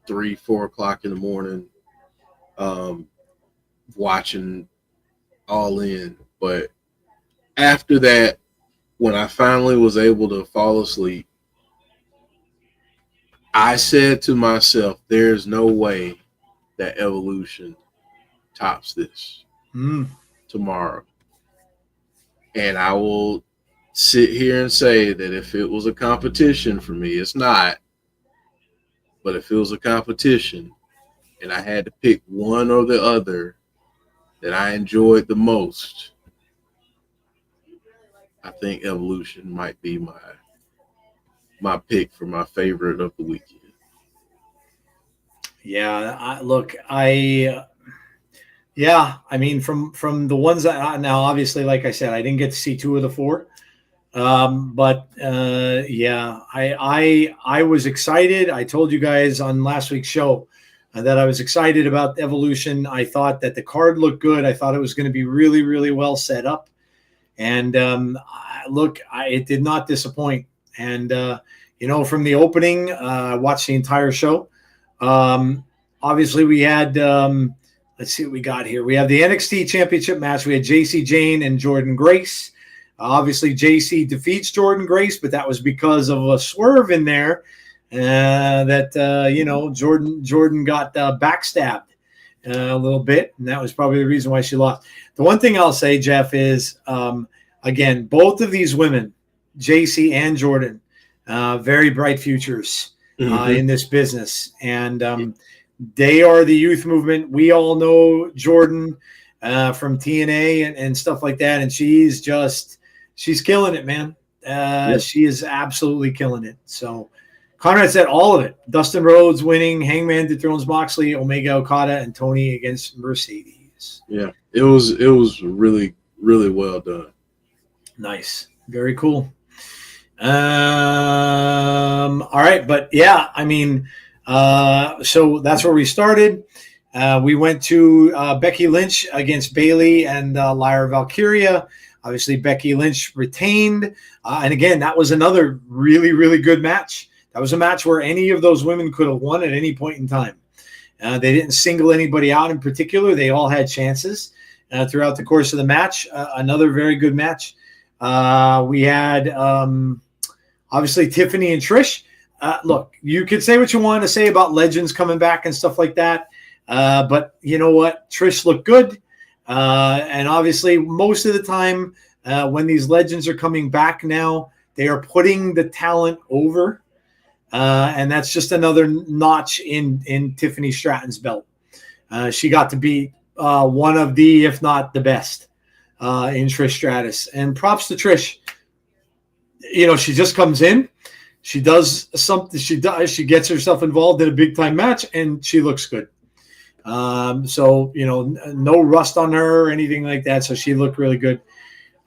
3-4 o'clock in the morning, watching All In, but after that, when I finally was able to fall asleep, I said to myself, there's no way that Evolution tops this tomorrow. And I will sit here and say that if it was a competition for me, it's not. But if it was a competition, and I had to pick one or the other that I enjoyed the most, I think Evolution might be my pick for my favorite of the weekend. Yeah, I mean, from the ones that now, obviously, like I said, I didn't get to see two of the four, but yeah, I was excited. I told you guys on last week's show that I was excited about Evolution. I thought that the card looked good. I thought it was going to be really, really well set up, and it did not disappoint. And from the opening, I watched the entire show. Obviously, we had. Let's see what we got here. We have the NXT Championship match. We had JC Jane and Jordan Grace. Obviously, JC defeats Jordan Grace, but that was because of a swerve in there Jordan got backstabbed a little bit, and that was probably the reason why she lost. The one thing I'll say, Jeff, is, again, both of these women, JC and Jordan, very bright futures in this business. And they are the youth movement. We all know Jordan from TNA and stuff like that. And she's killing it, man. She is absolutely killing it. So Conrad said all of it. Dustin Rhodes winning, Hangman dethrones Moxley, Omega Okada, and Tony against Mercedes. Yeah, it was really, really well done. Nice. Very cool. All right. But yeah, I mean, so that's where we started. We went to Becky Lynch against Bayley and Lyra Valkyria. Obviously, Becky Lynch retained. And again, that was another really, really good match. That was a match where any of those women could have won at any point in time. They didn't single anybody out in particular. They all had chances throughout the course of the match. Another very good match. We had, obviously, Tiffany and Trish. Look, you could say what you want to say about legends coming back and stuff like that. But you know what? Trish looked good. And obviously, most of the time when these legends are coming back now, they are putting the talent over. And that's just another notch in Tiffany Stratton's belt. She got to be one of the, if not the best, in Trish Stratus. And props to Trish. She just comes in. She does something. She gets herself involved in a big time match, and she looks good. So no rust on her or anything like that. So she looked really good.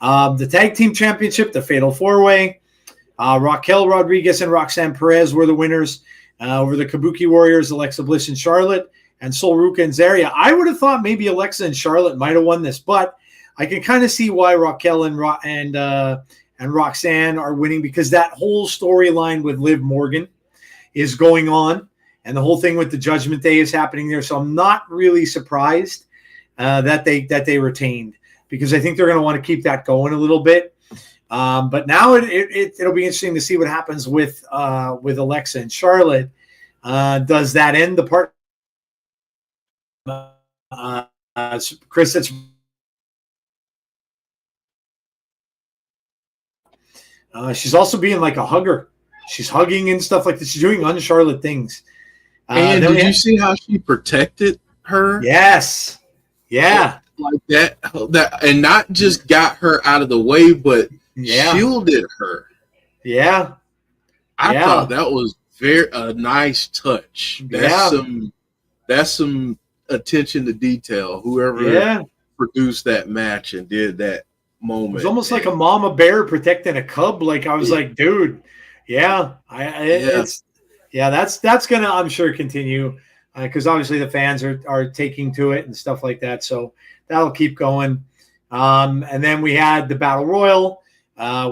The tag team championship, the Fatal 4-Way. Raquel Rodriguez and Roxanne Perez were the winners over the Kabuki Warriors, Alexa Bliss and Charlotte, and Sol Ruca and Zarya. I would have thought maybe Alexa and Charlotte might have won this, but I can kind of see why Raquel and Roxanne are winning, because that whole storyline with Liv Morgan is going on, and the whole thing with the Judgment Day is happening there. So I'm not really surprised that they retained, because I think they're going to want to keep that going a little bit. But now it'll be interesting to see what happens with Alexa and Charlotte. Does that end the part? Chris, it's she's also being like a hugger. She's hugging and stuff like this. She's doing un-Charlotte things. And did you see how she protected her? Yes. Yeah. Like that, and not just got her out of the way, but shielded her. Yeah. I thought that was a nice touch. That's some attention to detail. Whoever produced that match and did that moment. It was almost like a mama bear protecting a cub. Like, I was like, dude, that's gonna, I'm sure, continue because obviously the fans are taking to it and stuff like that. So that'll keep going. And then we had the Battle Royal,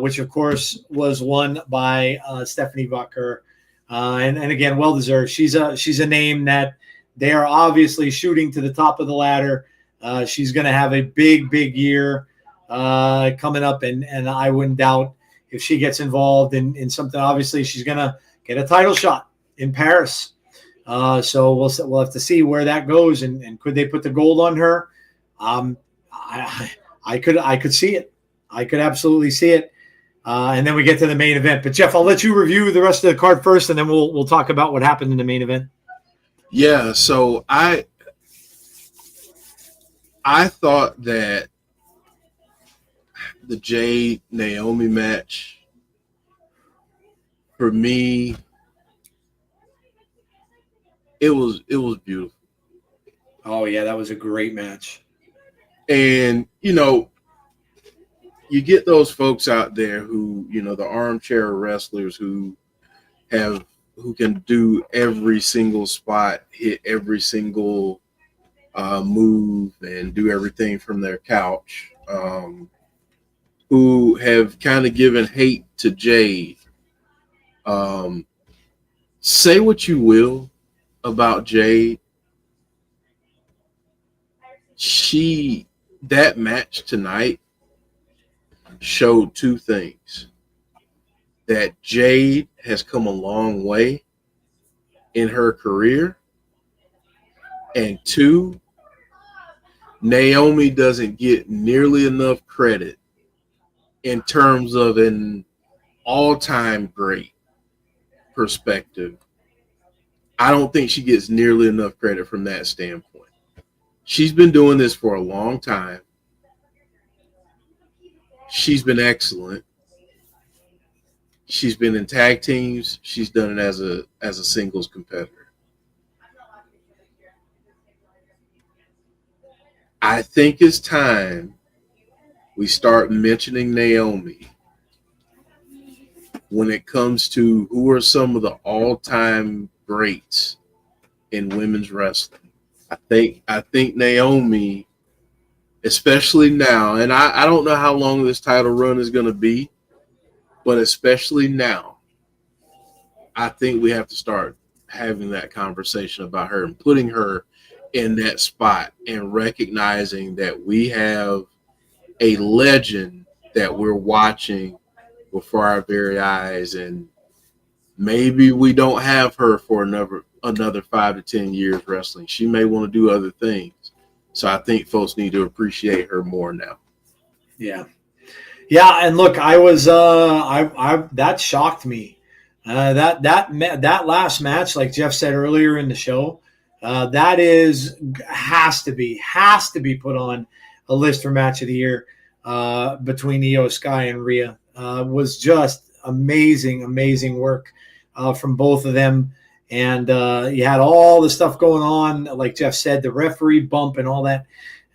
which of course was won by Stephanie Bucker, and again, well deserved. She's a name that they are obviously shooting to the top of the ladder. She's going to have a big year coming up, and I wouldn't doubt if she gets involved in something. Obviously, she's going to get a title shot in Paris. So we'll have to see where that goes, and could they put the gold on her? I could see it. I could absolutely see it. And then we get to the main event. But Jeff, I'll let you review the rest of the card first, and then we'll talk about what happened in the main event. Yeah, so I thought that the Jade Naomi match for me, it was beautiful. Oh yeah, that was a great match. And you get those folks out there who, the armchair wrestlers who can do every single spot, hit every single move, and do everything from their couch. Who have kind of given hate to Jade. Um, say what you will about Jade, that match tonight showed two things: that Jade has come a long way in her career, and two, Naomi doesn't get nearly enough credit in terms of an all-time great perspective. I don't think she gets nearly enough credit from that standpoint. She's been doing this for a long time. She's been excellent. She's been in tag teams. She's done it as a singles competitor. I think it's time we start mentioning Naomi when it comes to who are some of the all-time greats in women's wrestling. I think Naomi, especially now, and I don't know how long this title run is going to be, but especially now, I think we have to start having that conversation about her and putting her in that spot and recognizing that we have a legend that we're watching before our very eyes, and maybe we don't have her for another 5 to 10 years wrestling. She may want to do other things. So I think folks need to appreciate her more now. Yeah. Yeah, and look, I was I that shocked me. That last match, like Jeff said earlier in the show, that has to be put on a list for match of the year between Io Sky and Rhea. Was just amazing work from both of them. And you had all the stuff going on, like Jeff said, the referee bump and all that.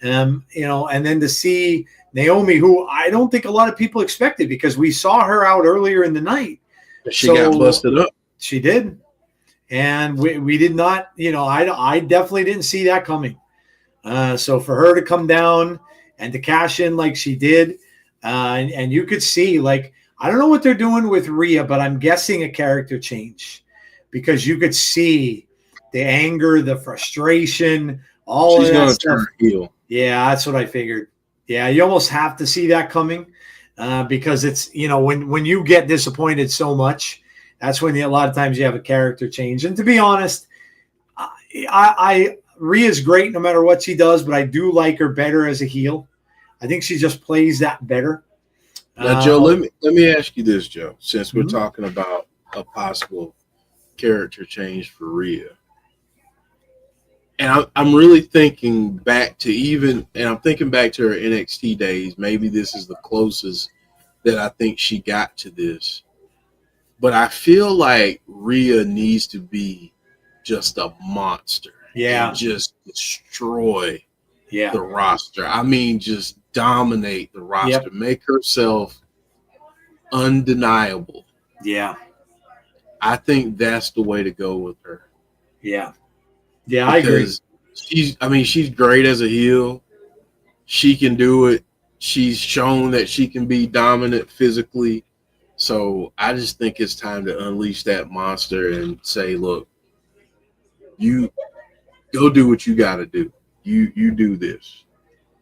And then to see Naomi, who I don't think a lot of people expected, because we saw her out earlier in the night. She got busted up. She did. And we did not, I definitely didn't see that coming. So for her to come down and to cash in like she did, and you could see, like, I don't know what they're doing with Rhea, but I'm guessing a character change, because you could see the anger, the frustration, all She's of that gonna stuff. turn heel. Yeah, that's what I figured. Yeah, you almost have to see that coming because it's, when you get disappointed so much, that's when a lot of times you have a character change. And to be honest, Rhea's great no matter what she does, but I do like her better as a heel. I think she just plays that better. Now, Joe, let me ask you this, Joe, since we're talking about a possible character change for Rhea. And I'm really thinking back to I'm thinking back to her NXT days. Maybe this is the closest that I think she got to this. But I feel like Rhea needs to be just a monster. Yeah. And just destroy the roster. I mean, just dominate the roster. Yep. Make herself undeniable. Yeah. I think that's the way to go with her. Yeah. Yeah, I agree. She's great as a heel. She can do it. She's shown that she can be dominant physically. So I just think it's time to unleash that monster and say, look, you go do what you got to do. You do this.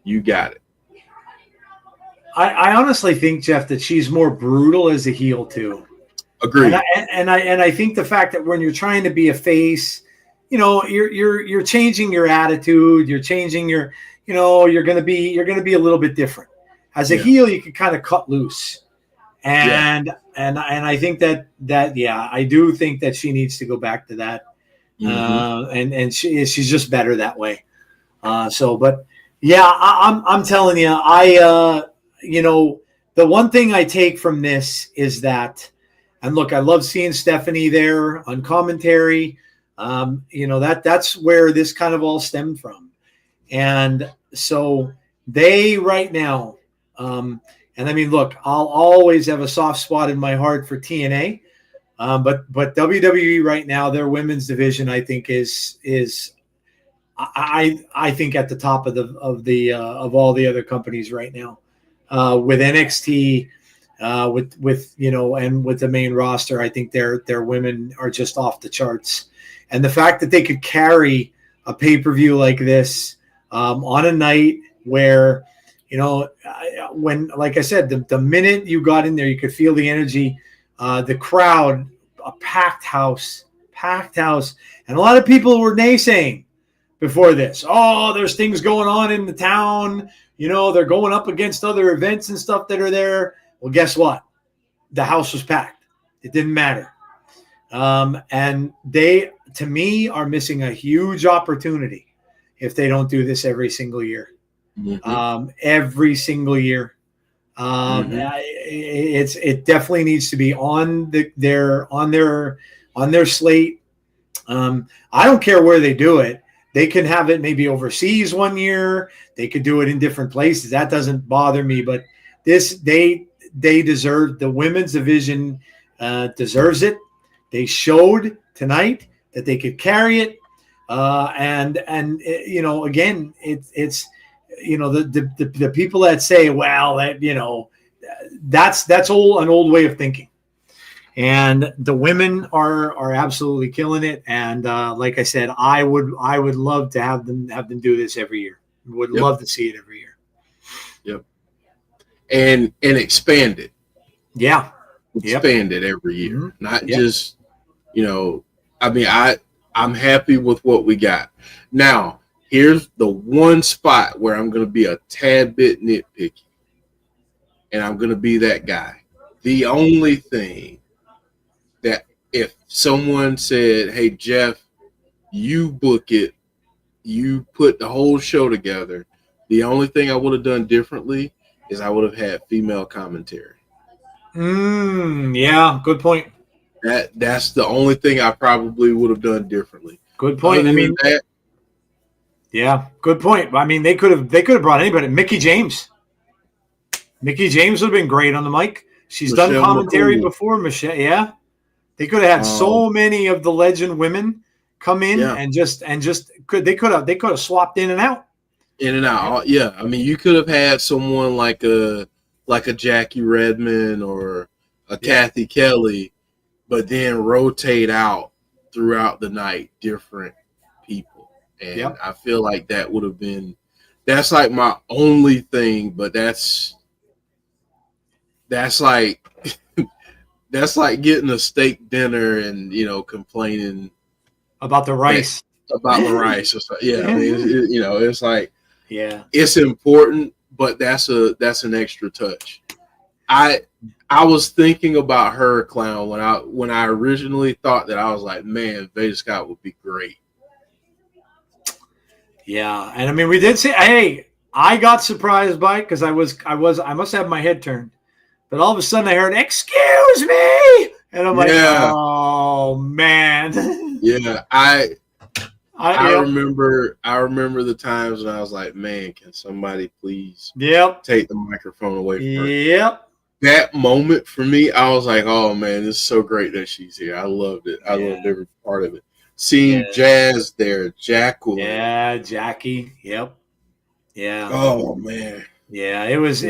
You got it. I honestly think, Jeff, that she's more brutal as a heel too. Agreed. And I think the fact that when you're trying to be a face, you're changing your attitude, you're changing your, you're gonna be a little bit different. As a heel, you can kind of cut loose. And I think that I do think that she needs to go back to that. and she's just better that way. But yeah, I'm telling you, the one thing I take from this is that, and look, I love seeing Stephanie there on commentary. That's where this kind of all stemmed from. And so they right now, and I mean, look, I'll always have a soft spot in my heart for TNA, but WWE right now, their women's division, I think is I think at the top of all the other companies right now, with NXT, and with the main roster, I think their women are just off the charts, and the fact that they could carry a pay-per-view like this on a night where, when, like I said, the minute you got in there, you could feel the energy, the crowd, a packed house, and a lot of people were naysaying before this. Oh, there's things going on in the town. They're going up against other events and stuff that are there. Well, guess what? The house was packed. It didn't matter. And they, to me, are missing a huge opportunity if they don't do this every single year. Every single year. It definitely needs to be on their slate. I don't care where they do it. They can have it maybe overseas one year. They could do it in different places. That doesn't bother me. But they deserve, the women's division deserves it. They showed tonight that they could carry it. And again, it's the people that say, well, that's an old way of thinking. And the women are absolutely killing it. And like I said, I would love to have them do this every year. Would love to see it every year. Yep. And expand it. Yeah. Expand it every year. Not just, I'm happy with what we got. Now, here's the one spot where I'm going to be a tad bit nitpicky. And I'm going to be that guy. The only thing that if someone said, hey, Jeff, you book it, you put the whole show together, the only thing I would have done differently is I would have had female commentary. Yeah, good point. That's the only thing I probably would have done differently. Good point. Yeah, good point. I mean, they could have brought anybody. Mickey James. Mickey James would have been great on the mic. She's done commentary before. Michelle, yeah. They could have had so many of the legend women come in and they could have swapped in and out. Yeah. I mean, you could have had someone like a Jackie Redmond or a Kathy Kelly, but then rotate out throughout the night different people. And I feel like that would have been, that's like my only thing, but that's like that's like getting a steak dinner and complaining about the rice. About the rice or something. Yeah, I mean, it's like, it's important, but that's an extra touch. I was thinking about her, Clown, when I originally thought that. I was like, man, Veda Scott would be great. Yeah, and I mean, we did say, hey, I got surprised by it because I must have my head turned, but all of a sudden I heard, "Excuse me," and I'm like, oh man. Yeah, I remember the times when I was like, man, can somebody please take the microphone away from her? Yep. That moment for me, I was like, oh man, this is so great that she's here. I loved it. I loved every part of it. Seeing Jazz there, Jacqueline. Yeah, Jackie. Yep. Yeah. Oh man. Yeah, it was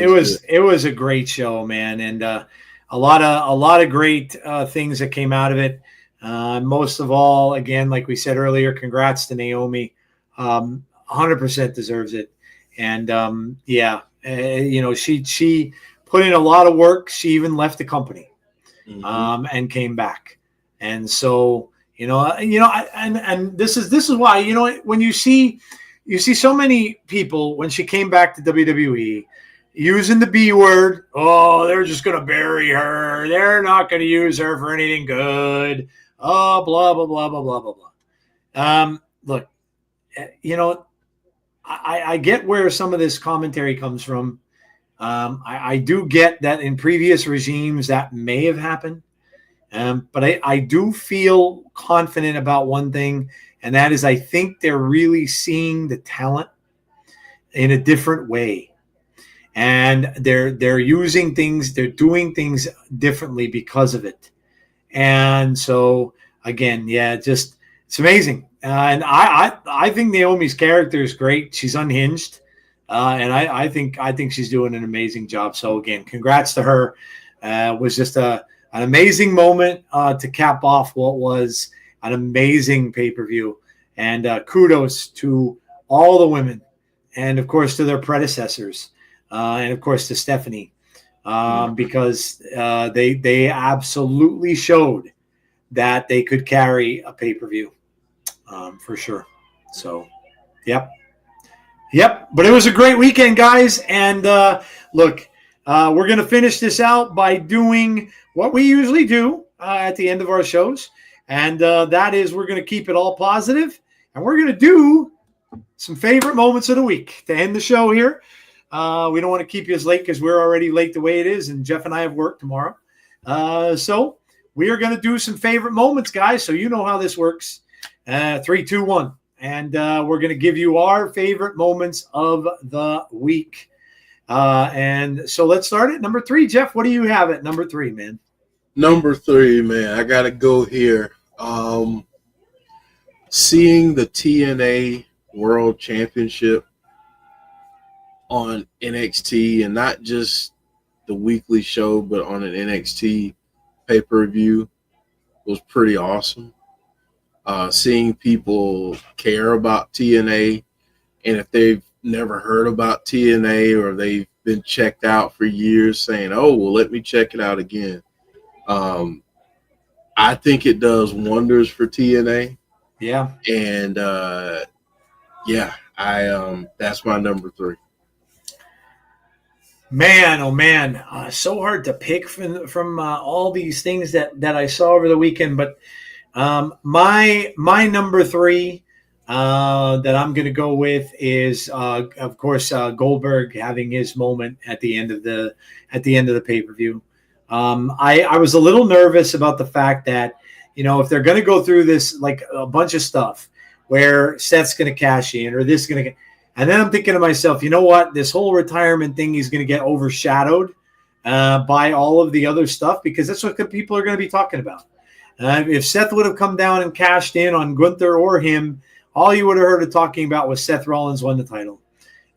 a great show, man, and a lot of great things that came out of it. Most of all, again, like we said earlier, congrats to Naomi. 100% deserves it. And she put in a lot of work. She even left the company and came back. And so, and this is why, when you see so many people when she came back to WWE using the B word, oh, they're just going to bury her. They're not going to use her for anything good. Oh, blah, blah, blah, blah, blah, blah, blah. Look, I get where some of this commentary comes from. I do get that in previous regimes that may have happened. But I do feel confident about one thing, and that is I think they're really seeing the talent in a different way. And they're using things, they're doing things differently because of it. And so again, just it's amazing. And I think Naomi's character is great. She's unhinged. And I think she's doing an amazing job. So again, congrats to her. It was just an amazing moment to cap off what was an amazing pay-per-view. And kudos to all the women, and of course to their predecessors, and of course to Stephanie, because they absolutely showed that they could carry a pay-per-view, for sure. So, yep. But it was a great weekend, guys. And look, we're going to finish this out by doing what we usually do at the end of our shows. And that is we're going to keep it all positive, and we're going to do some favorite moments of the week to end the show here. We don't want to keep you as late because we're already late the way it is, and Jeff and I have work tomorrow. So we are going to do some favorite moments, guys. So you know how this works. 3, 2, 1. And we're going to give you our favorite moments of the week. And so let's start at number 3. Jeff, what do you have at number 3, man? Number 3, man, I got to go here. Seeing the TNA World Championship on NXT, and not just the weekly show, but on an NXT pay-per-view was pretty awesome. Seeing people care about TNA, and if they've never heard about TNA or they've been checked out for years, saying, oh, well, let me check it out again. I think it does wonders for TNA. Yeah. And that's my number 3. Man, oh man, so hard to pick from all these things that I saw over the weekend. But my number 3 that I'm going to go with is, of course, Goldberg having his moment at the end of the pay-per-view. I was a little nervous about the fact that, if they're going to go through this, like a bunch of stuff where Seth's going to cash in or this is going to get, and then I'm thinking to myself, you know what, this whole retirement thing is going to get overshadowed by all of the other stuff, because that's what people are going to be talking about. If Seth would have come down and cashed in on Gunther or him, all you would have heard of talking about was Seth Rollins won the title.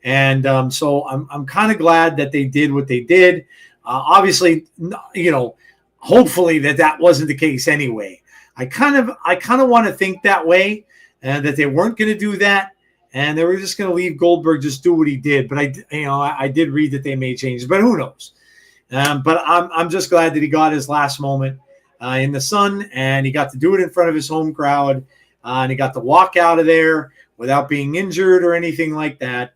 And so I'm kind of glad that they did what they did. Obviously, hopefully that wasn't the case anyway. I kind of want to think that way, that they weren't going to do that, and they were just going to leave Goldberg just do what he did. But I did read that they made changes, but who knows? But I'm just glad that he got his last moment in the sun, and he got to do it in front of his home crowd, and he got to walk out of there without being injured or anything like that.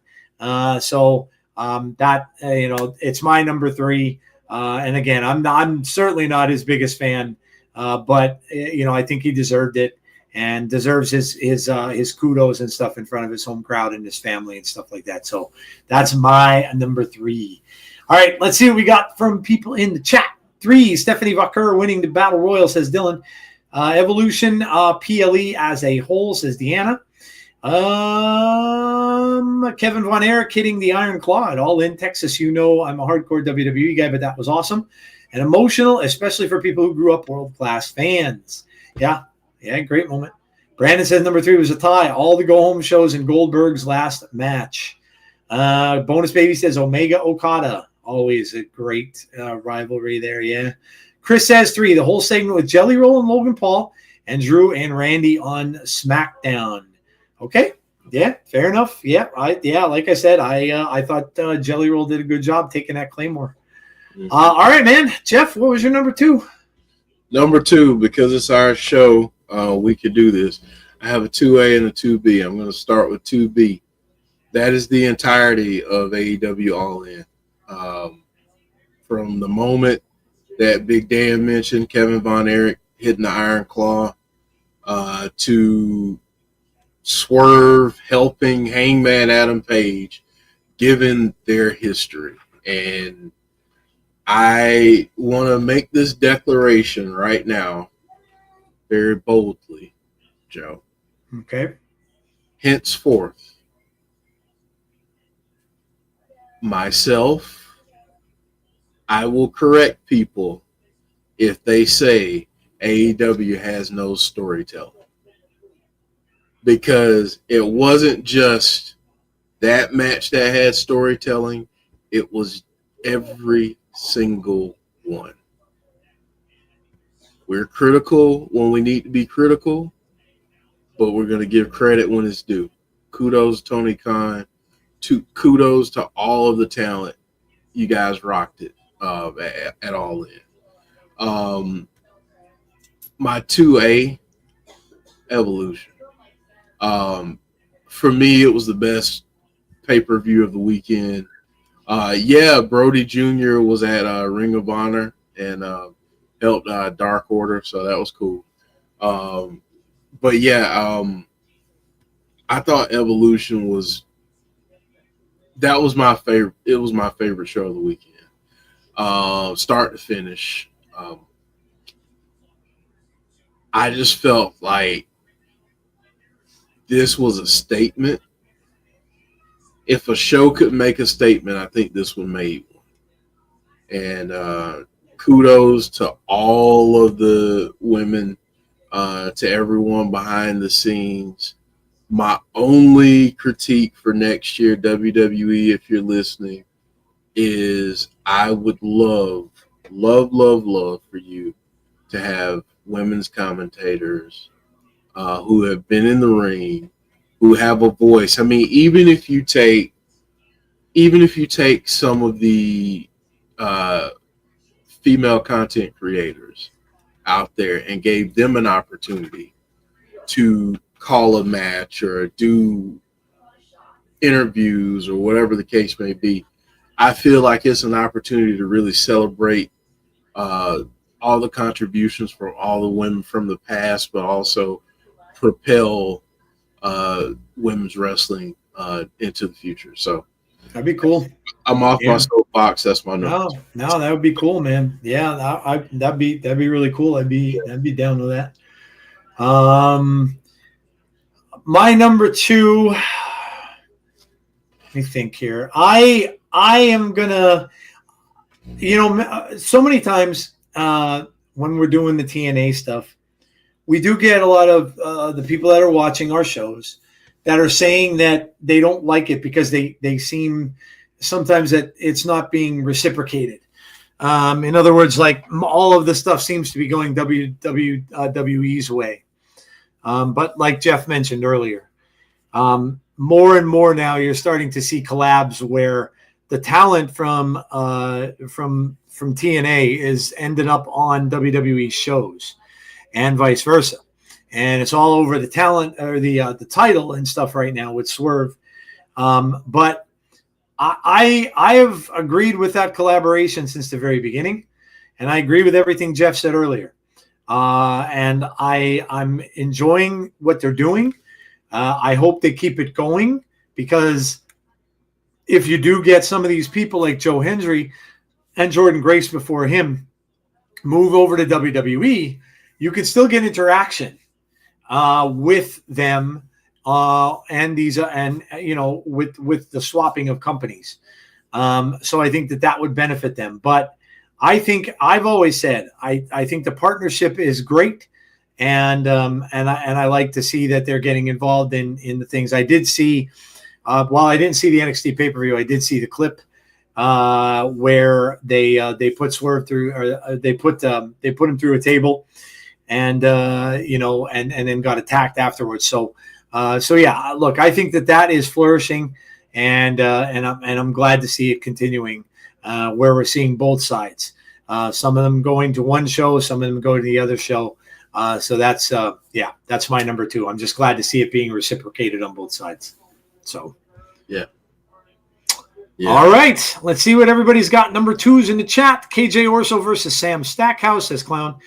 So it's my number 3. And again, I'm certainly not his biggest fan, but I think he deserved it and deserves his kudos and stuff in front of his home crowd and his family and stuff like that. So that's my number 3. All right, let's see what we got from people in the chat. 3, Stephanie Vaquer winning the Battle Royal, says Dylan. Evolution PLE as a whole, says Deanna. Kevin Von Erich hitting the Iron Claw at All In Texas. I'm a hardcore WWE guy, but that was awesome and emotional, especially for people who grew up world-class fans. Yeah, great moment. Brandon says number 3 was a tie. All the go-home shows in Goldberg's last match. Bonus Baby says Omega Okada. Always a great rivalry there, yeah. Chris says 3, the whole segment with Jelly Roll and Logan Paul and Drew and Randy on SmackDown. Okay, yeah, fair enough. Yeah, like I said, I thought Jelly Roll did a good job taking that Claymore. Mm-hmm. All right, man. Jeff, what was your number 2? Number 2, because it's our show, we could do this. I have a 2A and a 2B. I'm going to start with 2B. That is the entirety of AEW All In. From the moment that Big Dan mentioned Kevin Von Erich hitting the Iron Claw to Swerve helping Hangman Adam Page, given their history. And I want to make this declaration right now, very boldly, Joe. Okay. Henceforth, myself, I will correct people if they say AEW has no storytelling. Because it wasn't just that match that had storytelling, it was every single one. We're critical when we need to be critical, but we're going to give credit when it's due. Kudos, Tony Khan. Kudos to all of the talent. You guys rocked it at All In. My 2A, Evolution. For me, it was the best pay-per-view of the weekend. Brody Jr. was at Ring of Honor and helped Dark Order, so that was cool. I thought Evolution was my favorite. It was my favorite show of the weekend, start to finish. I just felt like this was a statement. If a show could make a statement, I think this one made one. And kudos to all of the women, to everyone behind the scenes. My only critique for next year, WWE, if you're listening, is I would love for you to have women's commentators who have been in the ring, who have a voice. I mean, even if you take some of the female content creators out there and gave them an opportunity to call a match or do interviews or whatever the case may be, I feel like it's an opportunity to really celebrate all the contributions from all the women from the past, but also propel women's wrestling into the future. So that'd be cool. I'm off my soapbox. That's my number. No, that would be cool, man. Yeah, that'd be really cool. I'd be down with that. My number 2. Let me think here. I am gonna, so many times when we're doing the TNA stuff, we do get a lot of the people that are watching our shows that are saying that they don't like it because they seem sometimes that it's not being reciprocated. In other words, like all of the stuff seems to be going WWE's way. But like Jeff mentioned earlier, more and more now you're starting to see collabs where the talent from TNA is ended up on WWE shows and vice versa. And it's all over the talent or the title and stuff right now with Swerve. But I have agreed with that collaboration since the very beginning. And I agree with everything Jeff said earlier. And I'm enjoying what they're doing. I hope they keep it going, because if you do get some of these people like Joe Hendry and Jordan Grace before him move over to WWE, you can still get interaction with them and these with the swapping of companies. So I think that would benefit them. But I think I've always said I think the partnership is great, and I like to see that they're getting involved in the things. I did see, while I didn't see the NXT pay-per-view, I did see the clip where they put Swerve through, or they put him through a table, and then got attacked afterwards. So yeah, look, I think that is flourishing, and I'm glad to see it continuing. Where we're seeing both sides, some of them going to one show, some of them go to the other show. So that's my number 2. I'm just glad to see it being reciprocated on both sides. So, yeah. All right, let's see what everybody's got. Number 2's in the chat. KJ Orso versus Sam Stackhouse, says Clown.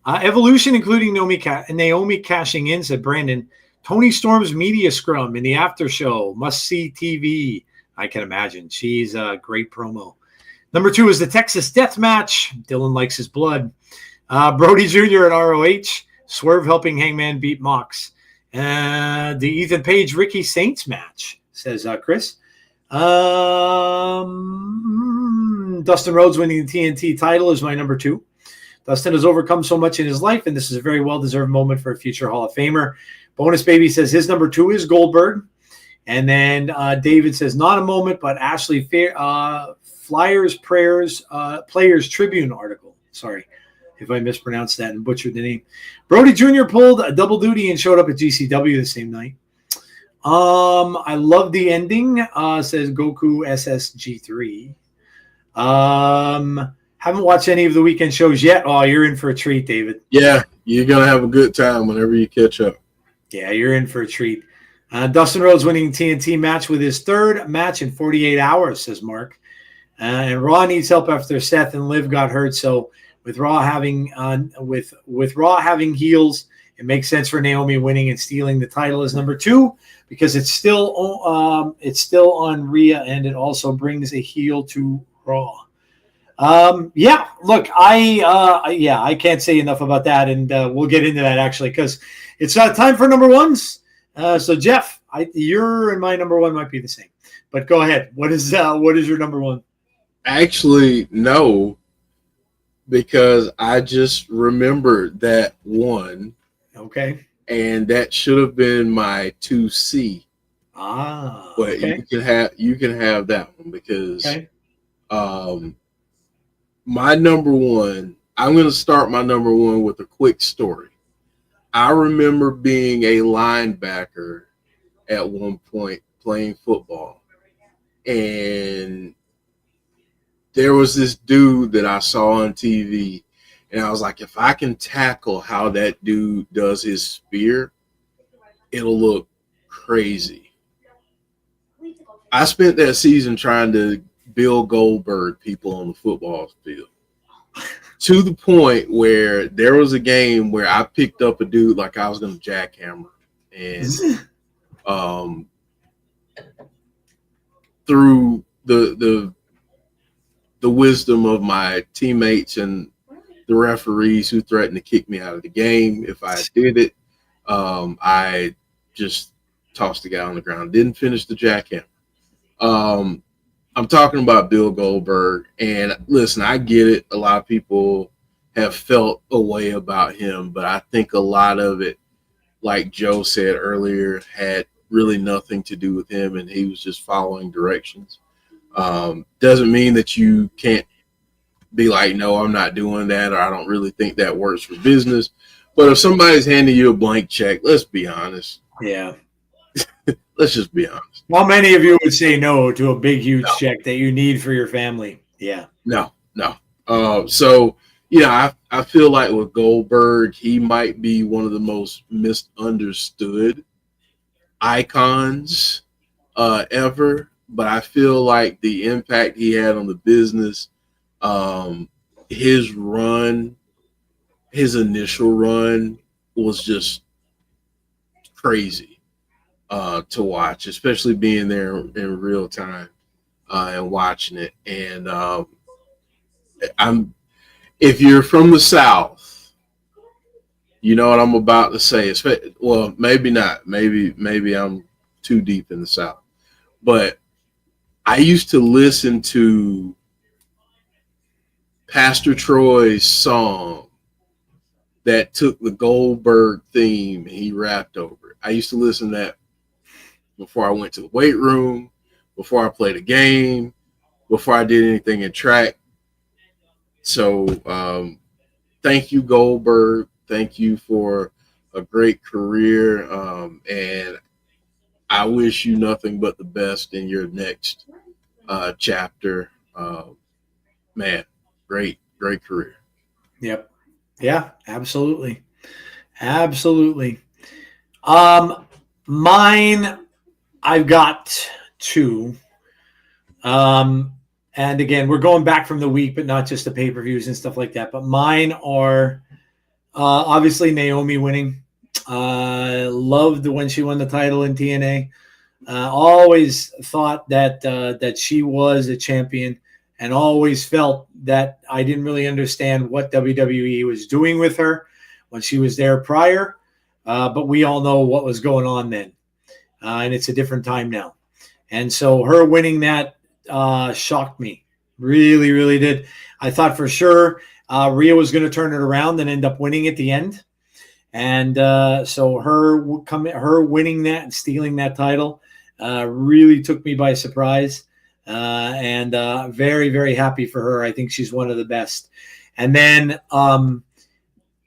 Evolution, including Naomi cashing in, said Brandon. Tony Storm's media scrum in the after show. Must see TV. I can imagine. She's a great promo. Number 2 is the Texas Death Match. Dylan likes his blood. Brody Jr. at ROH. Swerve helping Hangman beat Mox. The Ethan Page Ricky Saints match, says Chris. Dustin Rhodes winning the TNT title is my number 2. Dustin has overcome so much in his life, and this is a very well-deserved moment for a future Hall of Famer. Bonus Baby says his number 2 is Goldberg. And then David says, not a moment, but Ashley Flyers Players Tribune article. Sorry if I mispronounced that and butchered the name. Brody Jr. pulled a double duty and showed up at GCW the same night. I love the ending, says Goku SSG3. Haven't watched any of the weekend shows yet. Oh, you're in for a treat, David. Yeah, you're going to have a good time whenever you catch up. Yeah, you're in for a treat. Dustin Rhodes winning TNT match with his 3rd match in 48 hours, says Mark. And Raw needs help after Seth and Liv got hurt. So with Raw having Raw having heels, it makes sense for Naomi winning and stealing the title as number 2 because it's still on Rhea, and it also brings a heel to Raw. Yeah, look, I can't say enough about that, and we'll get into that actually because it's time for number 1s. So Jeff, your and my number 1 might be the same, but go ahead. What is your number 1? Actually, no, because I just remembered that one. Okay. And that should have been my 2C. But okay. you can have that one because my number 1, I'm going to start my number 1 with a quick story. I remember being a linebacker at one point playing football, and there was this dude that I saw on TV, and I was like, if I can tackle how that dude does his spear, it'll look crazy. I spent that season trying to Bill Goldberg people on the football field, to the point where there was a game where I picked up a dude like I was going to jackhammer, and through the wisdom of my teammates and the referees who threatened to kick me out of the game if I did it, I just tossed the guy on the ground. Didn't finish the jackhammer. I'm talking about Bill Goldberg, and listen, I get it. A lot of people have felt a way about him, but I think a lot of it, like Joe said earlier, had really nothing to do with him, and he was just following directions. Doesn't mean that you can't be like, no, I'm not doing that, or I don't really think that works for business. But if somebody's handing you a blank check, let's be honest. Yeah. Let's just be honest. How many of you would say no to a big, huge check that you need for your family? Yeah. No. So, I feel like with Goldberg, he might be one of the most misunderstood icons ever. But I feel like the impact he had on the business, his initial run was just crazy to watch, especially being there in real time and watching it. And if you're from the South, you know what I'm about to say. Well, maybe not. Maybe I'm too deep in the South. But I used to listen to Pastor Troy's song that took the Goldberg theme and he rapped over it. I used to listen to that before I went to the weight room, before I played a game, before I did anything in track. So thank you, Goldberg. Thank you for a great career. And I wish you nothing but the best in your next chapter. Man, great career. Yep. Yeah, absolutely. Mine, I've got 2. And again, we're going back from the week, but not just the pay-per-views and stuff like that. But mine are obviously Naomi winning Loved when she won the title in TNA. Always thought that she was a champion, and always felt that I didn't really understand what WWE was doing with her when she was there prior. But we all know what was going on then, and it's a different time now. And so her winning that shocked me, really, really did. I thought for sure Rhea was going to turn it around and end up winning at the end. And so her winning that and stealing that title really took me by surprise. And very, very happy for her. I think she's one of the best. And then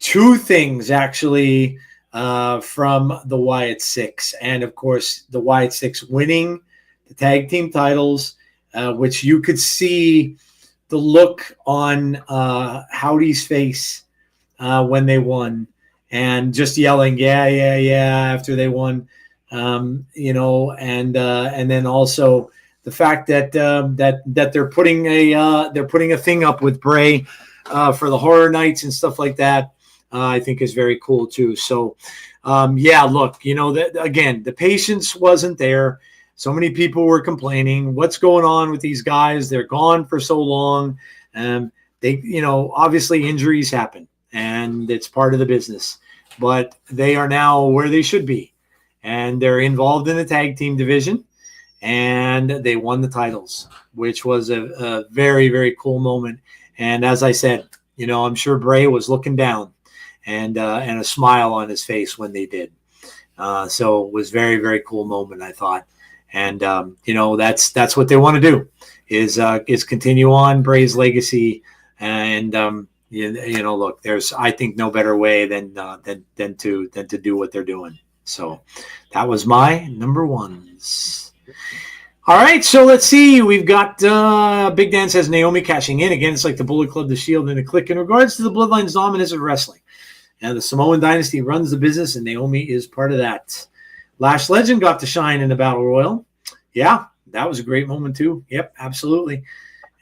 two things actually from the Wyatt Six. And of course, the Wyatt Six winning the tag team titles, which you could see the look on Howdy's face when they won, and just yelling, yeah, yeah, yeah, after they won, you know, and then also the fact that that they're putting a thing up with Bray for the horror nights and stuff like that, I think is very cool too. So, yeah, look, you know, that again, the patience wasn't there. So many people were complaining, what's going on with these guys? They're gone for so long. They, you know, obviously injuries happen and it's part of the business, but they are now where they should be. And they're involved in the tag team division, and they won the titles, which was a very, very cool moment. And as I said, you know, I'm sure Bray was looking down and a smile on his face when they did. So it was very, very cool moment, I thought. And you know, that's what they want to do is continue on Bray's legacy. And you know, look, there's, I think, no better way than to do what they're doing. So that was my number ones. All right, so let's see. We've got Big Dan says Naomi cashing in again. It's like the Bullet Club, the Shield, and the Click. In regards to the Bloodline's dominance of wrestling, and the Samoan Dynasty runs the business, and Naomi is part of that. Lash Legend got to shine in the Battle Royal. Yeah, that was a great moment too. Yep, absolutely.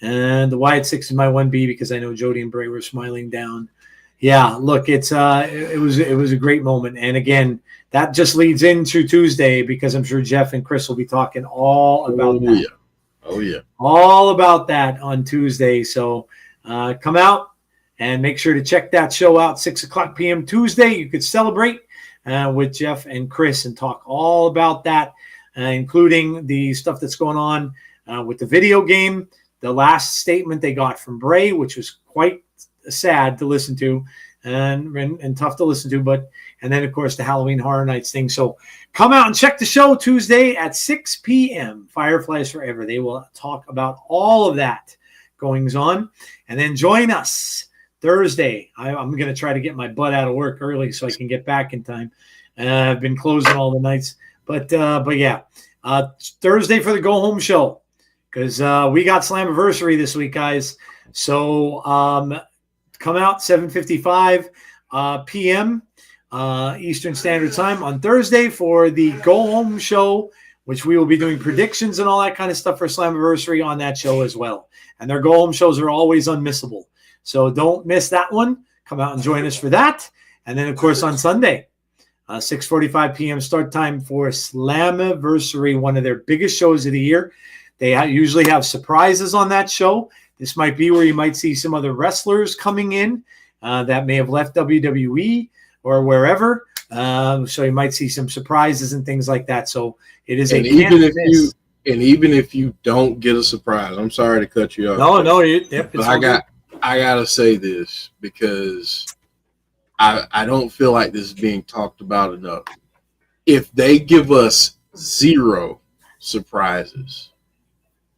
And the Wyatt Six is my 1B because I know Jody and Bray were smiling down. Yeah, look, it was a great moment. And again, that just leads into Tuesday because I'm sure Jeff and Chris will be talking all about that. Yeah. Oh, yeah. All about that on Tuesday. So come out and make sure to check that show out, 6:00 p.m. Tuesday. You could celebrate with Jeff and Chris and talk all about that, including the stuff that's going on with the video game, the last statement they got from Bray, which was quite sad to listen to and tough to listen to, but and then of course the Halloween Horror Nights thing. So come out and check the show Tuesday at 6 p.m. Fireflies Forever. They will talk about all of that goings on, and then join us Thursday. I'm going to try to get my butt out of work early so I can get back in time. I've been closing all the nights, but yeah, Thursday for the go home show because we got Slammiversary this week, guys. So come out 7:55 p.m. Eastern Standard Time on Thursday for the go home show, which we will be doing predictions and all that kind of stuff for Slammiversary on that show as well. And their go home shows are always unmissable. So don't miss that one. Come out and join us for that. And then, of course, on Sunday, 6:45 p.m. start time for Slammiversary, one of their biggest shows of the year. They usually have surprises on that show. This might be where you might see some other wrestlers coming in that may have left WWE or wherever. So you might see some surprises and things like that. So it is even if you don't get a surprise, I'm sorry to cut you off. No, but I gotta say this because I don't feel like this is being talked about enough. If they give us 0 surprises,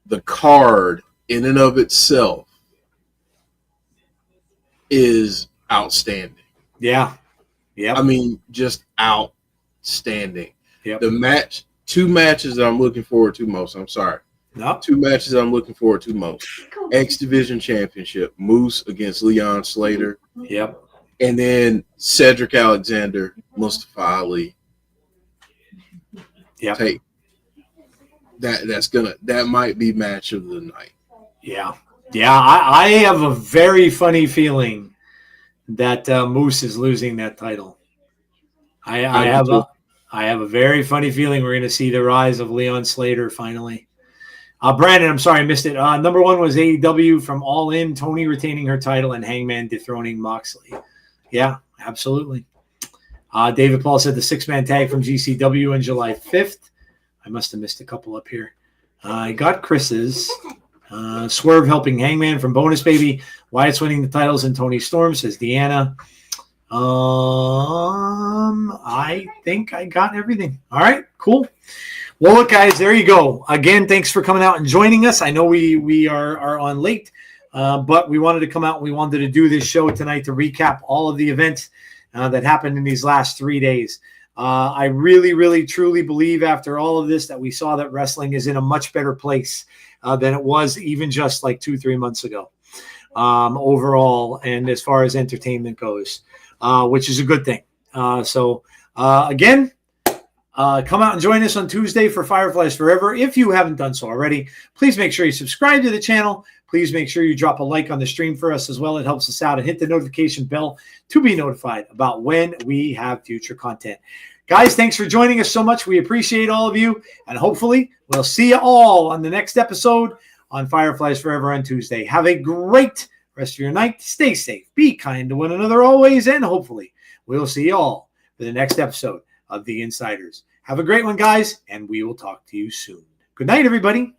the card in and of itself is outstanding. Yeah. I mean, just outstanding. Yep. The two matches that I'm looking forward to most. I'm sorry. No. 2 matches I'm looking forward to most. X Division Championship, Moose against Leon Slater. Yep. And then Cedric Alexander, Mustafa Ali. Yep. Take that might be match of the night. Yeah. I have a very funny feeling that Moose is losing that title. I have a very funny feeling we're going to see the rise of Leon Slater finally. Brandon, I'm sorry I missed it. Number one was AEW from All In, Tony retaining her title and Hangman dethroning Moxley. Yeah, absolutely. David Paul said the 6-man tag from GCW on July 5th. I must have missed a couple up here. I got Chris's. Swerve helping Hangman from Bonus Baby. Wyatt's winning the titles and Tony Storm, says Deanna. I think I got everything. All right, cool. Well, look, guys, there you go. Again, thanks for coming out and joining us. I know we are on late, but we wanted to come out and we wanted to do this show tonight to recap all of the events that happened in these last 3 days. I really, really, truly believe after all of this that we saw that wrestling is in a much better place than it was even just like 2-3 months ago overall, and as far as entertainment goes, which is a good thing. Again, come out and join us on Tuesday for Fireflies Forever. If you haven't done so already, please make sure you subscribe to the channel. Please make sure you drop a like on the stream for us as well. It helps us out, and hit the notification bell to be notified about when we have future content. Guys, thanks for joining us so much. We appreciate all of you, and hopefully we'll see you all on the next episode on Fireflies Forever on Tuesday. Have a great rest of your night. Stay safe. Be kind to one another always, and hopefully we'll see you all for the next episode of The Insiders. Have a great one, guys, and we will talk to you soon. Good night, everybody.